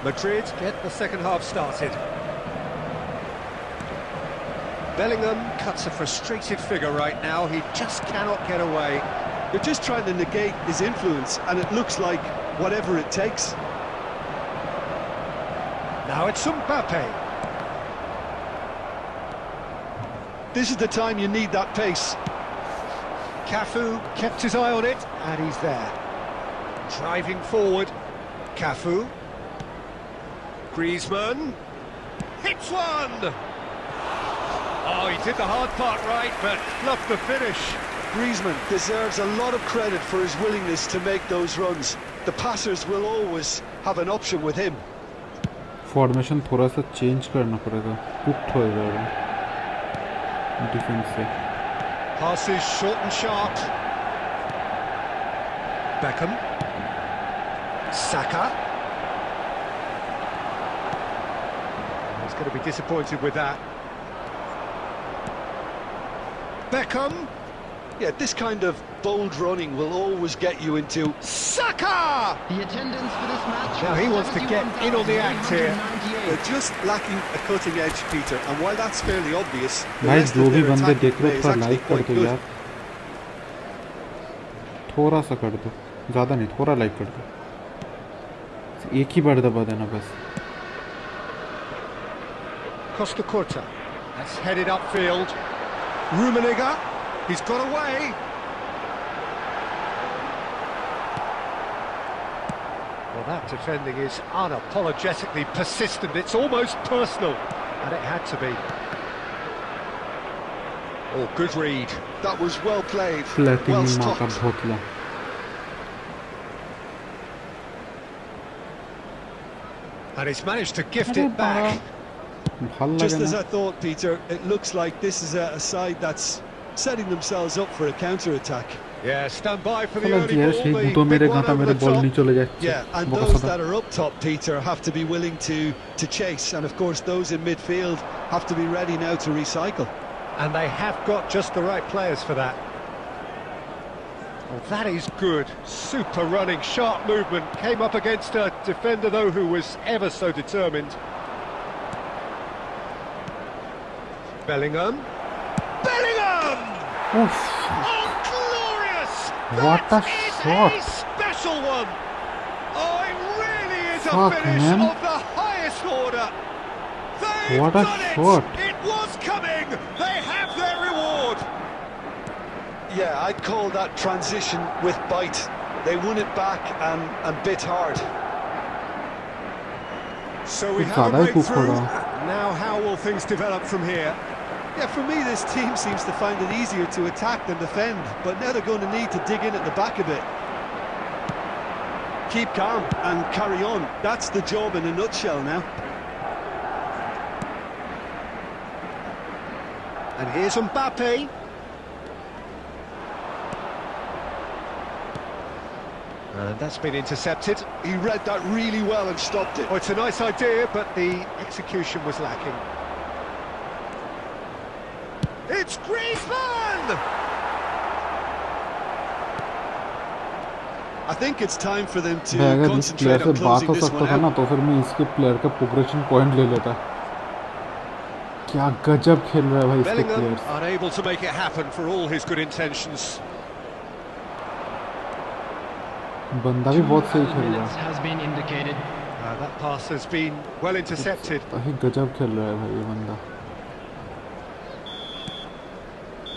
Madrid get the second half started. Bellingham cuts a frustrated figure right now. He just cannot get away. They're just trying to negate his influence, and it looks like whatever it takes. Now it's Mbappe. This is the time you need that pace. Cafu kept his eye on it, and he's there. Driving forward. Cafu. Griezmann. Hits one! Oh, he did the hard part right, but fluffed the finish. Griezmann deserves a lot of credit for his willingness to make those runs. The passers will always have an option with him. Formation थोड़ा सा change करना पड़ेगा put हो जाएगा defence से Passes short and sharp. Beckham. Saka. going to be disappointed with that. Beckham. Yeah, this kind of bold running will always get you into... Saka! The attendance for this match. Now he wants to get in on the act here. They're just lacking a cutting edge, Peter, and while that's fairly obvious, the भाई rest जो of भी their बंदे attacking देख रहे play हो is थोड़ा actually like कर quite दो good. यार, थोड़ा सा कर दो, ज़्यादा नहीं, थोड़ा लाइक कर दो, एक ही बार दबा देना बस. Costa Curta. That's headed upfield. Rummenigge. He's got away. Well, that defending is unapologetically persistent. It's almost personal. And it had to be. Oh, good read. That was well played, Platini well माँ का stopped. भोतला. And he's managed to gift it back. ভাল Just লাগে as ना. I thought, Peter, it looks like this is a side that's setting themselves up for a counter-attack. Yeah, stand by for the चलो early जी यार, ball. Sheikh The तो मेरे big one गाता over मेरे the ball top. नहीं चले जाए. Yeah, and वो those कैसा that था? are up top, Peter, have to be willing to chase, and of course those in midfield have to be ready now to recycle. And they have got just the right players for that. Well, that is good. Super running, sharp movement. Came up against a defender, though, who was ever so determined. Bellingham. Bellingham! Oof. Oh, glorious! What That a is shot. a special one! Oh, it really is a Fuck, finish man. of the highest order. They've What a done shot. it! It was coming! They have their reward! Yeah, I'd call that transition with bite. They won it back and bit hard. So we कुछ have a ज़्यादा ही cook हो breakthrough. रहा. Now how will things develop from here? Yeah, for me this team seems to find it easier to attack than defend, but now they're going to need to dig in at the back a bit. Keep calm and carry on. That's the job in a nutshell now. And here's Mbappe. And that's been intercepted. He read that really well and stopped it. Oh, it's a nice idea, but the execution was lacking. It's Griezmann! I think it's time for them to मैं अगर इस player concentrate से on बात closing हो this सकता one था ना out. तो फिर मैं इसके प्लेयर का प्रोग्रेशन पॉइंट ले लेता. क्या गजब खेल रहा है भाई इसके Bellingham players. unable to make it happen for all his good intentions. बंदा भी बहुत सही खेल रहा Minutes है. has been indicated. That pass has been well intercepted. भाई गजब खेल रहा है भाई ये बंदा.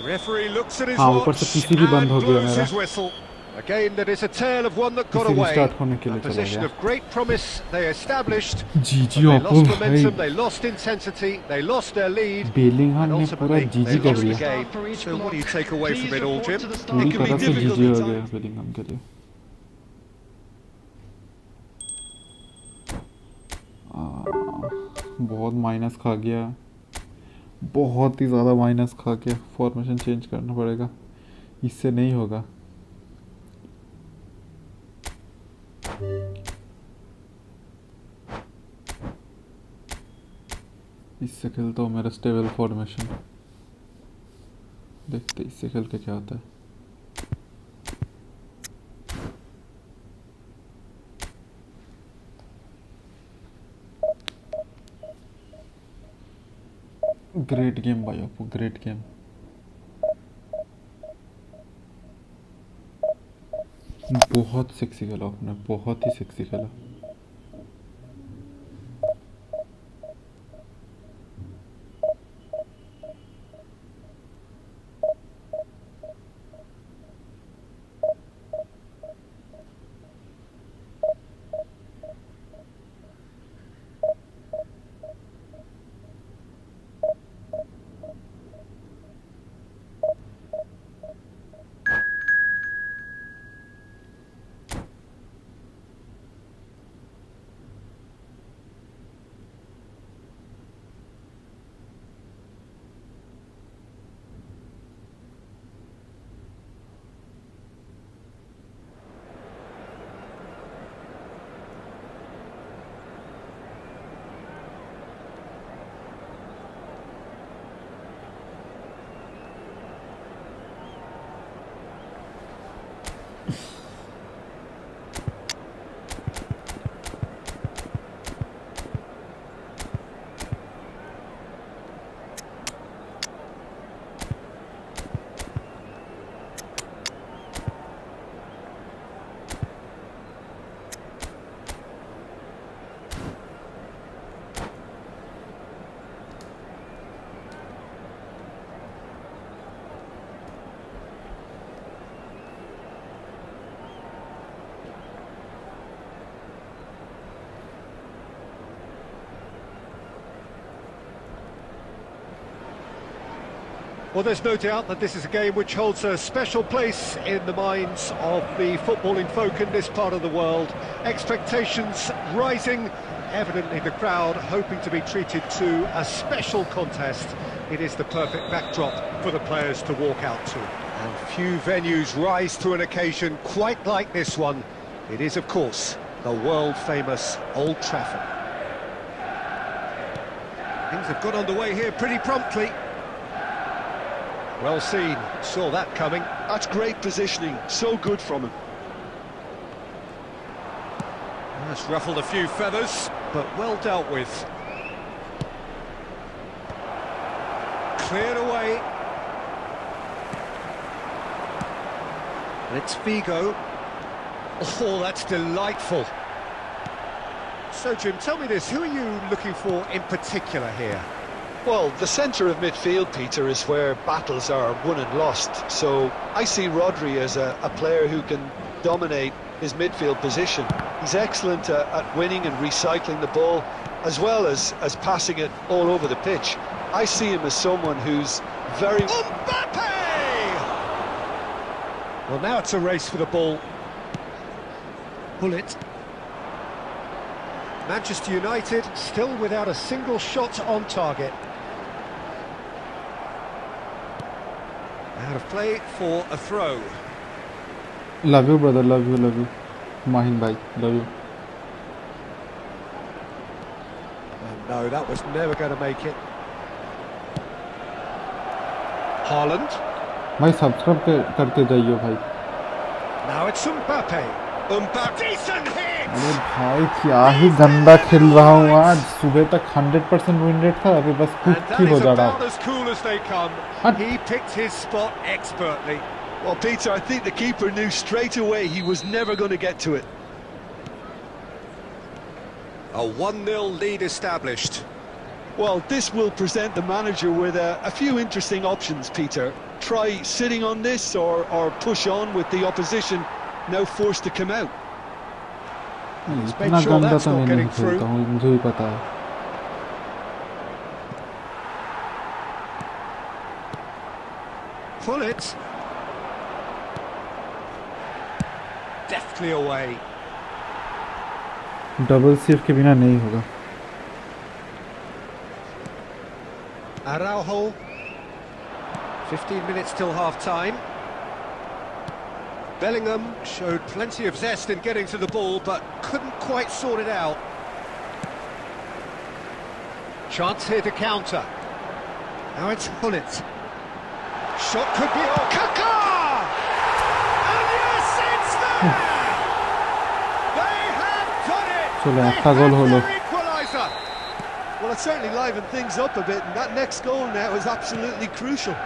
Referee looks at his हाँ, ऊपर watch से पीसी भी बंद and हो गया blows मेरा. his whistle. Again, that is a tale of one that got PC away. Restart होने के A लिए चला position गया. of great promise they established. जीजी They ओपो lost भाई. momentum, they lost intensity, they lost their lead. Bellingham And ने पूरा ultimately, जीजी they कर lost the दिया. game. So what do you take away from it all, Jim? पूरी It can be तरह से difficult जीजी at हो गया times. बेलिंगहम के लिए. बहुत माइनस खा गया, बहुत ही ज़्यादा माइनस खा के फॉर्मेशन चेंज करना पड़ेगा, इससे नहीं होगा. इससे खेलता हूँ मेरा स्टेबल फॉर्मेशन, देखते इससे खेल के क्या होता है. ग्रेट गेम भाई आपको, ग्रेट गेम. बहुत सेक्सी खेला आपने, बहुत ही सेक्सी खेला. Well, there's no doubt that this is a game which holds a special place in the minds of the footballing folk in this part of the world. Expectations rising, evidently the crowd hoping to be treated to a special contest. It is the perfect backdrop for the players to walk out to. And few venues rise to an occasion quite like this one. It is, of course, the world-famous Old Trafford. Things have got underway here pretty promptly. Well seen, saw that coming. That's great positioning, so good from him. That's ruffled a few feathers, but well dealt with. Cleared away. And it's Figo. Oh, that's delightful. So, Jim, tell me this, who are you looking for in particular here? Well, the centre of midfield, Peter, is where battles are won and lost. So I see Rodri as a player who can dominate his midfield position. He's excellent at winning and recycling the ball, as well as passing it all over the pitch. I see him as someone who's very... Mbappe! Well, now it's a race for the ball. Pull it. Manchester United still without a single shot on target. Out of play for a throw. Love you, brother. Love you, love you. Mahin bhai, love you. And no, that was never going to make it. Haaland. भाई subscribe करके जाइए भाई. Now it's Mbappe. Mbappe. Decent hit! अरे भाई क्या ही गंदा खेल रहा हूँ आज. सुबह तक 100% विन रेट था, अभी बस And कुछ that ही हो is जा रहा about है. as cool as they come. What? He picked his spot expertly. Well, Peter, I think the keeper knew straight away he was never going to get to it. A 1-0 lead established. Well, this will present the manager with a few interesting options, Peter. Try sitting on this or push on with the opposition now forced to come out. इतना sure गंदा that's तो not मैं getting नहीं खेलता हूँ, मुझे भी पता है. Pull it. Deftly away. Double save के बिना नहीं होगा. Araujo. 15 minutes till half-time. Bellingham showed plenty of zest in getting to the ball, but couldn't quite sort it out. Chance here to counter. Now it's Hullet. Shot could be... Oh, Kaká! And yes, it's there! They have done it! चलो They একটা গোল have হলো. their equaliser! Well, it certainly livened things up a bit, and that next goal now is absolutely crucial.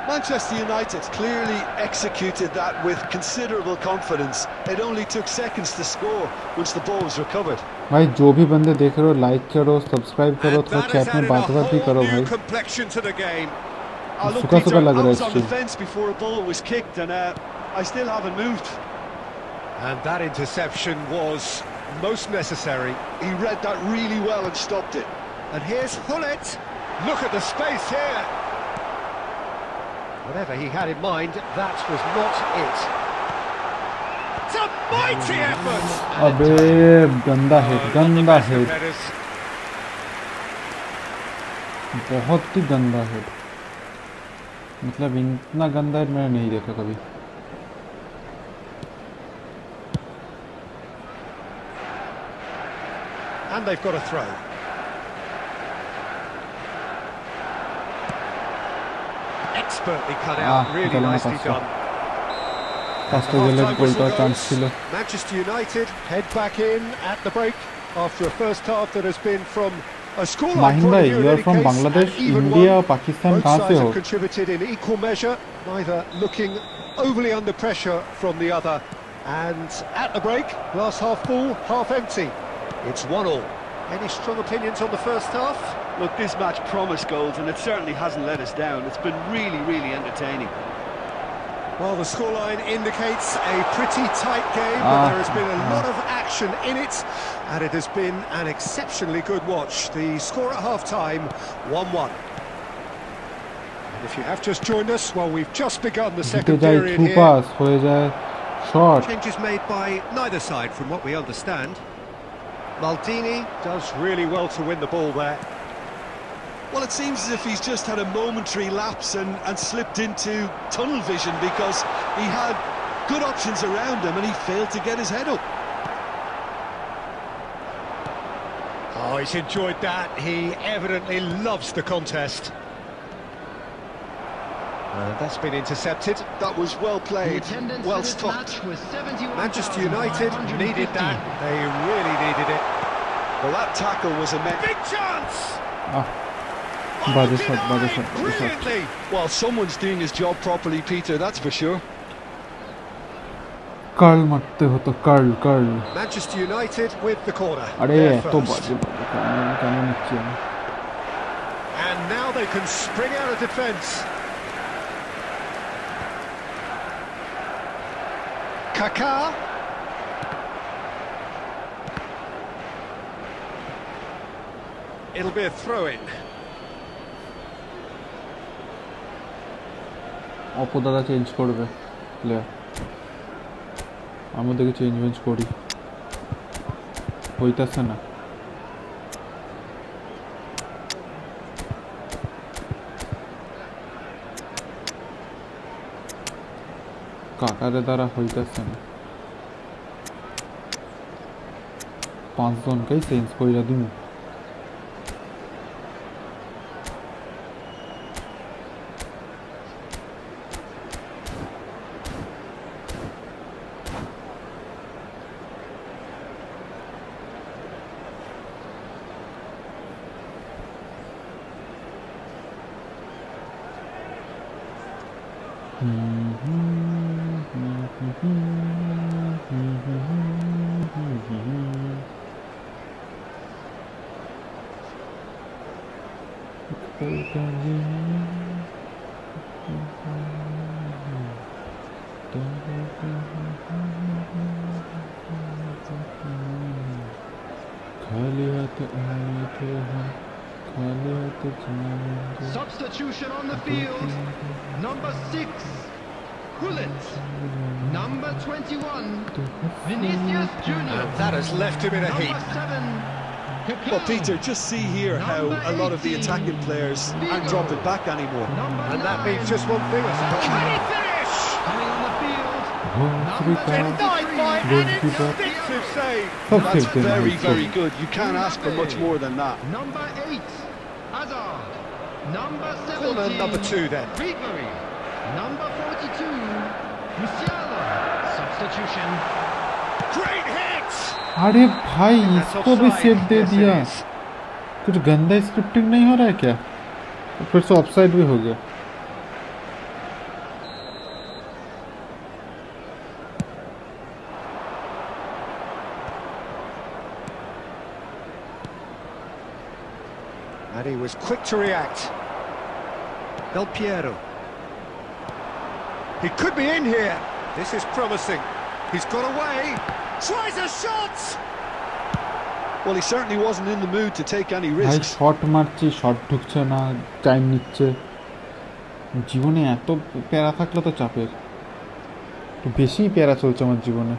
Manchester United clearly executed that with considerable confidence. It only took seconds to score once the ball was recovered. भाई जो भी बंदे देख रहे हो like करो, subscribe करो, And थोड़ा that has चैट में added a बात भी करो whole new भाई. complexion to the game. Look, सुखा Peter, लग I रहा है was on the stream. fence before a ball was kicked, and I still haven't moved. And that interception was most necessary. He read that really well and stopped it. And here's Hullet. Look at the space here. Whatever he had in mind, that was not it. It's a mighty effort. अबे गंदा hit, Not the गंदा best of hit, headers. बहुत ही गंदा hit. मतलब इतना गंदा hit मैंने नहीं देखा कभी. And they've got a throw. Expertly cut out, really गलना nicely पास था. done. फास्ट गेले गोल का चांस ছিল. Manchester United head back in at the break after a first half that has been from a scoreline Mahin point of भाई, view in you are any from case, Bangladesh, an even India, one. Pakistan. Both कहाँ sides से have हो? contributed in equal measure, neither looking overly under pressure from the other. And at the break, glass half full, half empty. It's 1-1. Any strong opinions on the first half? Look, this match promised goals, and it certainly hasn't let us down. It's been really, really entertaining. Well, the scoreline indicates a pretty tight game, but there has been a lot of action in it, and it has been an exceptionally good watch. The score at half-time, 1-1. If you have just joined us, well, we've just begun the জিতে second যায় period through here. Pass হয়ে যায় shot Changes made by neither side, from what we understand. Maldini does really well to win the ball there. Well, it seems as if he's just had a momentary lapse and slipped into tunnel vision, because he had good options around him and he failed to get his head up. Oh, he's enjoyed that. He evidently loves the contest. That's been intercepted. That was well The played, attendance well for this stopped. match was 71,550. Manchester United needed that. They really needed it. Well, that tackle was immense. Big chance! Ah Oh, বাজে shot denied বাজে shot বাজে shot brilliantly. Well, someone's doing his job properly, Peter, that's for sure. Curl মারতে হতো curl Manchester United with the corner. আরে They're এত first. বাজে বাজে কেন নিচ্ছি আমি And now they can spring out of defence. Kaká. It'll be a throw-in. অপদাদা চেঞ্জ করবে প্লেয়ার আমাদেরকে চেঞ্জ করি হইতাছে না কাকারে দ্বারা হইতাছে না 5 জনকেই চেঞ্জ কইরা দিমু खाली हाथ आए थे हम खाली हाथ जाएंगे Substitution on the field. Number 6, Gullit. Number 21, Vinicius Junior. And that has left him in a heap. Number 7, Kaká. Well, Peter, just see here how a lot of the attacking players aren't dropping back anymore. Number And that 9, means just one thing, I suppose. Can he finish? coming on the field. Denied by an Goalkeeper. instinctive save. That's very, very good. You can't ask for much more than that. Number 8, Hazard. Number 17, Corner number 2 then. Ribery. Number 42, Musiala. Substitution. Great hit! अरे भाई That's इसको भी offside. Save they Yes, it दिया is. कुछ गंदा scripting नहीं हो रहा है क्या फिर से ऑफसाइड भी हो गया And he was quick to react. Del Piero. He could be in here. This is promising. He's got away. Tries a shot! Well, he certainly wasn't in the mood to take any ভাই risks. Shot মারছি shot ঢুকছে না time নিচ্ছে জীবনে এত প্যারা থাকলে তো চাপের একটু বেশি প্যারা চলছে আমার জীবনে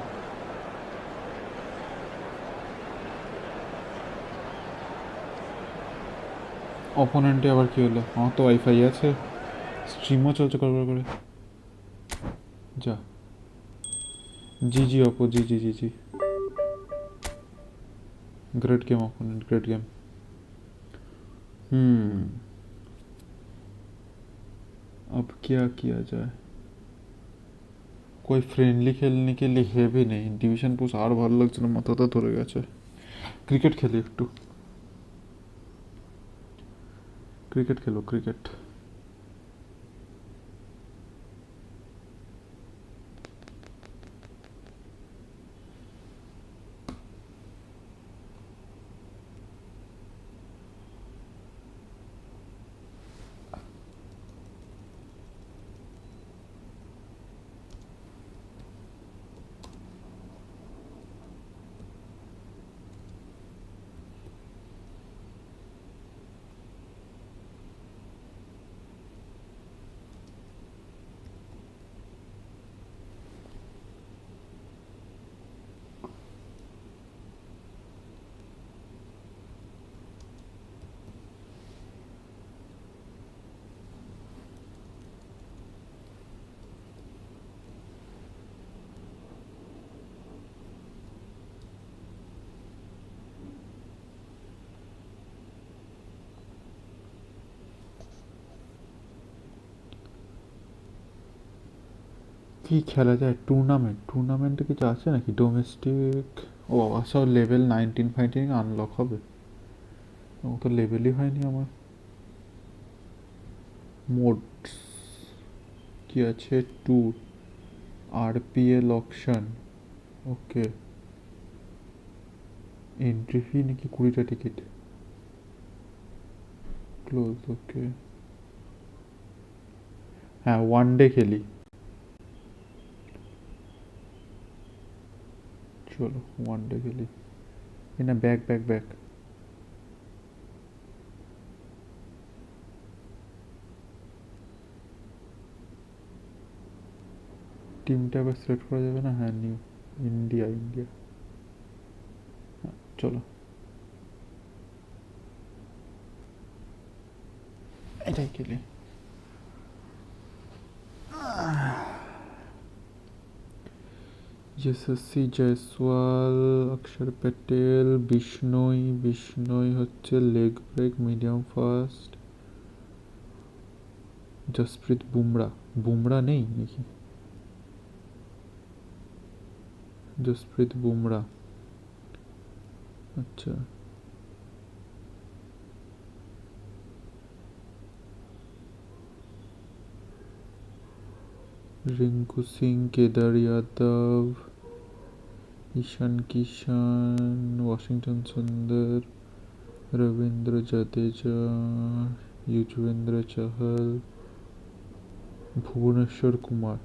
অপোনেন্টে আবার কি হলো আমার তো ওয়াইফাই আছে স্ট্রিমও চলছে করে যা জি অপো জি great game opponent great game अब क्या किया जाए कोई फ्रेंडली खेलने के लिए है भी नहीं डिवीजन पुश আর ভালো লাগছে না মাথাটা ধরে গেছে ক্রিকেট খেলি একটু ক্রিকেট খেলো ক্রিকেট কি খেলা যায় টুর্নামেন্টে কিছু আছে নাকি ডোমেস্টিক? ও বাবা, সব লেভেল 19 ফাইটিং আনলক হবে। ও তো লেভেলই হয়নি আমার। মোডস কি আছে? ট্যুর, আরপিএল অকশন, ওকে। এন্ট্রি ফি নাকি 20টা টিকিট, ক্লোজ, ওকে। হ্যাঁ, ওয়ান ডে খেলি, চলো ওয়ান ডে খেলি। না, ব্যাক ব্যাক ব্যাক। টিমটা আবার সিলেক্ট করা যাবে না? হ্যাঁ, নিউ ইন্ডিয়া। হ্যাঁ, চলো এটাই খেলি। যশস্বী জয়সওয়াল, অক্ষর প্যাটেল, বিষ্ণই হচ্ছে leg break medium fast. Jasprit Bumrah নেই নাকি? জসপ্রীত বুমরা, আচ্ছা। रिंकू सिंह, केदार यादव, ईशान किशन, वॉशिंगटन सुंदर, रविंद्र जडेजा, युजवेंद्र चहल, भुवनेश्वर कुमार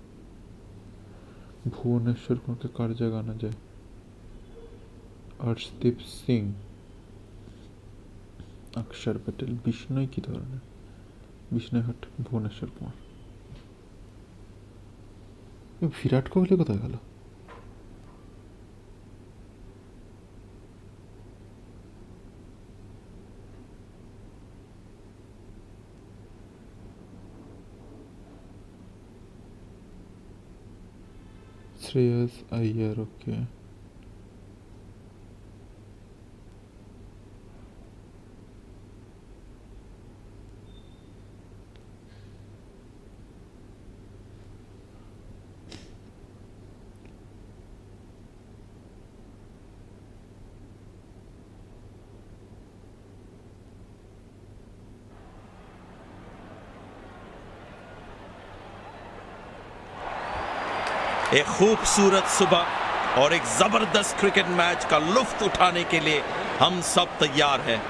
के कार जगह आना जाए। अर्शदीप सिंह, अक्षर पटेल, बिश्नोई की धरने बिश्नोईहाट, भुवनेश्वर कुमार। विराट कोहली কোথায় গেল? শ্রেয়স আইয়ার, ওকে। एक खूबसूरत सुबह और एक जबरदस्त क्रिकेट मैच का लुत्फ उठाने के लिए हम सब तैयार हैं।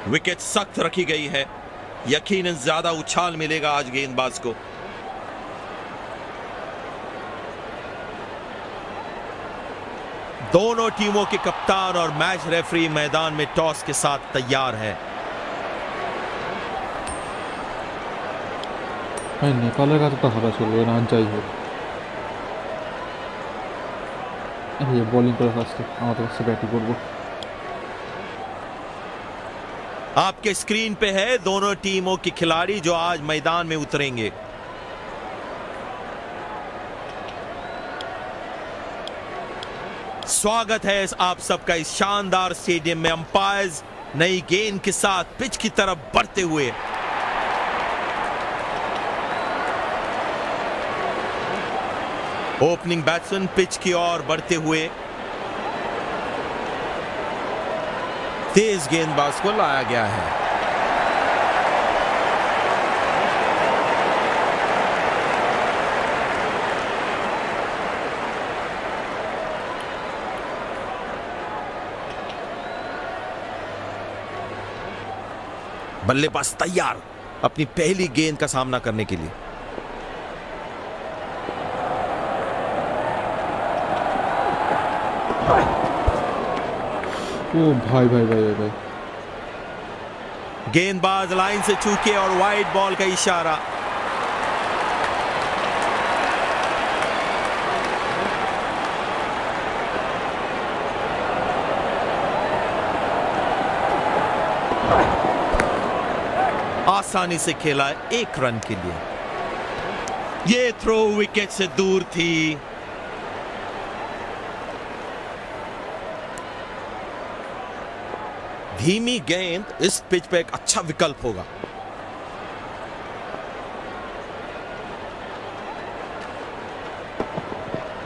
विकेट सख्त रखी गई है, यकीनन ज्यादा उछाल मिलेगा आज गेंदबाज को। दोनों टीमों के कप्तान और मैच रेफरी मैदान में टॉस के साथ तैयार है। नेपालेर কাছে তো হারা চলবে না, যাই হোক। এই বোলিং করে ফার্স্টে আমাদের কাছে ব্যাটিং করব। आपके स्क्रीन पे है दोनों टीमों के खिलाड़ी जो आज मैदान में उतरेंगे। स्वागत है आप सबका इस शानदार स्टेडियम में। अंपायर्स नई गेंद के साथ पिच की तरफ बढ़ते हुए। ओपनिंग बैट्समैन पिच की ओर बढ़ते हुए तेज गेंदबाज को लाया गया है। बल्लेबाज तैयार अपनी पहली गेंद का सामना करने के लिए। ओ भाई भाई भाई भाई, गेंदबाज लाइन से चूके और वाइड बॉल का इशारा। आसानी से खेला 1 रन के लिए। ये थ्रो विकेट से दूर थी। धीमी गेंद इस पिच पे एक अच्छा विकल्प होगा।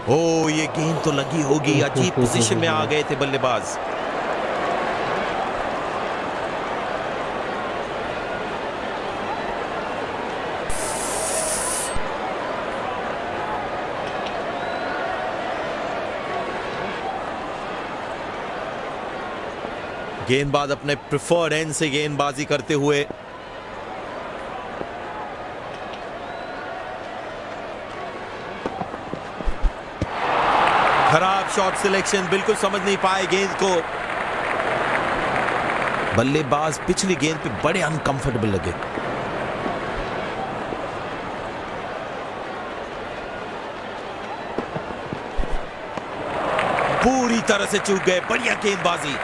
ओ, ये गेंद तो लगी होगी। अजीब पोजीशन में आ गए थे बल्लेबाज। गेंदबाज अपने प्रिफर्ड एंड से गेंदबाजी करते हुए खराब शॉट सिलेक्शन, बिल्कुल समझ नहीं पाए गेंद को। बल्लेबाज पिछली गेंद पे बड़े अनकंफर्टेबल लगे। पूरी तरह से चूक गए। बढ़िया गेंदबाजी।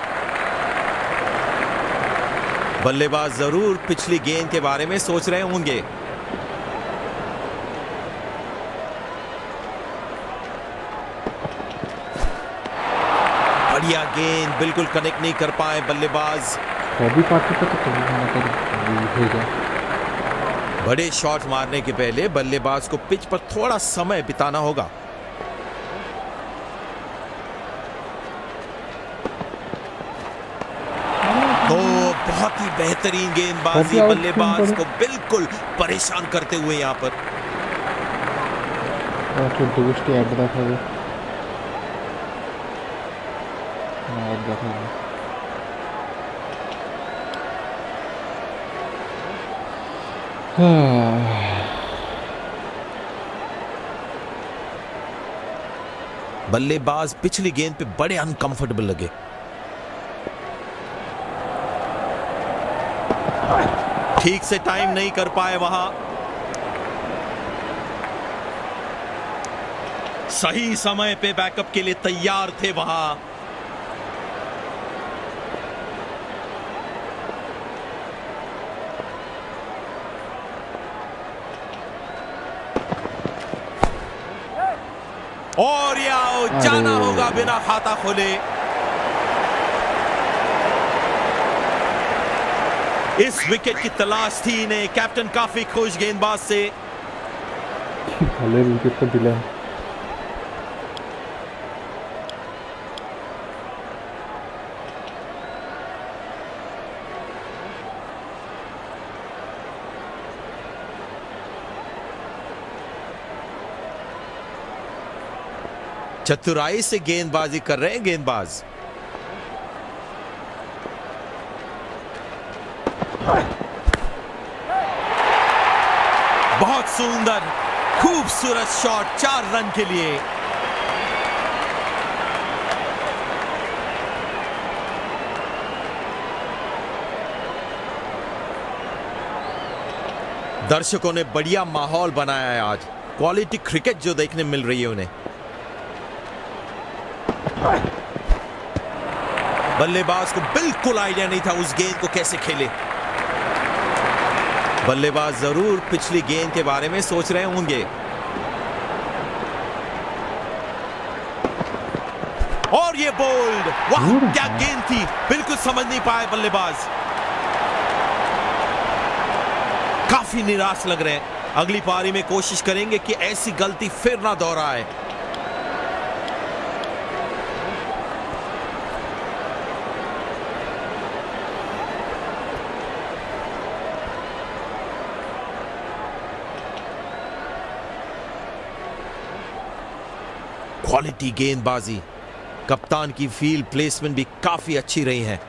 बल्लेबाज जरूर पिछली गेंद के बारे में सोच रहे होंगे। बढ़िया गेंद, बिल्कुल कनेक्ट नहीं कर पाए बल्लेबाज। बड़े शॉट मारने के पहले बल्लेबाज को पिच पर थोड़ा समय बिताना होगा। तो बहुत ही बेहतरीन गेंदबाजी, बल्लेबाज को बिल्कुल परेशान करते हुए यहां पर। बल्लेबाज पिछली गेंद पे बड़े अनकंफर्टेबल लगे। ठीक से टाइम नहीं कर पाए वहां। सही समय पे बैकअप के लिए तैयार थे वहां। और या जाना होगा बिना खाता खोले। इस विकेट की तलाश थी इन्हें। कैप्टन काफी खुश गेंदबाज से। भले विकेट तो दिला। चतुराई से गेंदबाजी कर रहे हैं गेंदबाज। बहुत सुंदर, खूबसूरत शॉट, 4 रन के लिए। दर्शकों ने बढ़िया माहौल बनाया है आज। क्वालिटी क्रिकेट जो देखने मिल रही है उन्हें। बल्लेबाज को बिल्कुल आइडिया नहीं था उस गेंद को कैसे खेले। बल्लेबाज जरूर पिछली गेंद के बारे में सोच रहे होंगे। और ये बोल्ड, वाह क्या गेंद थी, बिल्कुल समझ नहीं पाए बल्लेबाज। काफी निराश लग रहे हैं। अगली पारी में कोशिश करेंगे कि ऐसी गलती फिर ना दोहराए। क्वालिटी गेंदबाजी, कप्तान की फील्ड प्लेसमेंट भी काफी अच्छी रही है।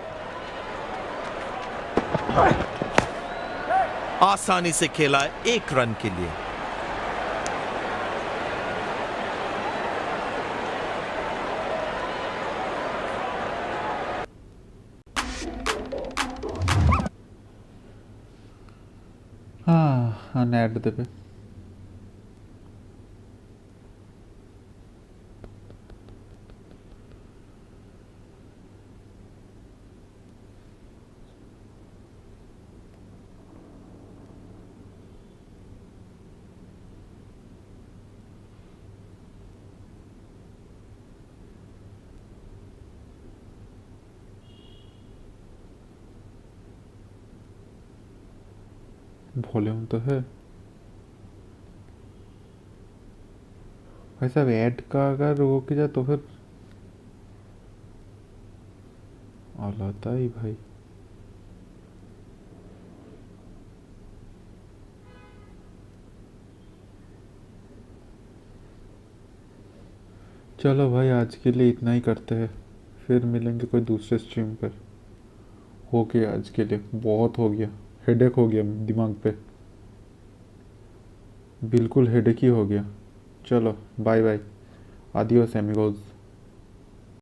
आसानी से खेला 1 रन के लिए। हाँ नेट देवे। वॉल्यूम तो है भाई साहब। ऐड का अगर रोक जाए तो फिर औलाता ही भाई। चलो भाई आज के लिए इतना ही करते हैं, फिर मिलेंगे कोई दूसरे स्ट्रीम पर। हो गया आज के लिए, बहुत हो गया, हेडेक हो गया दिमाग पे, बिल्कुल हेडेक ही हो गया। चलो बाय बाय, आदियोस एमिगोस।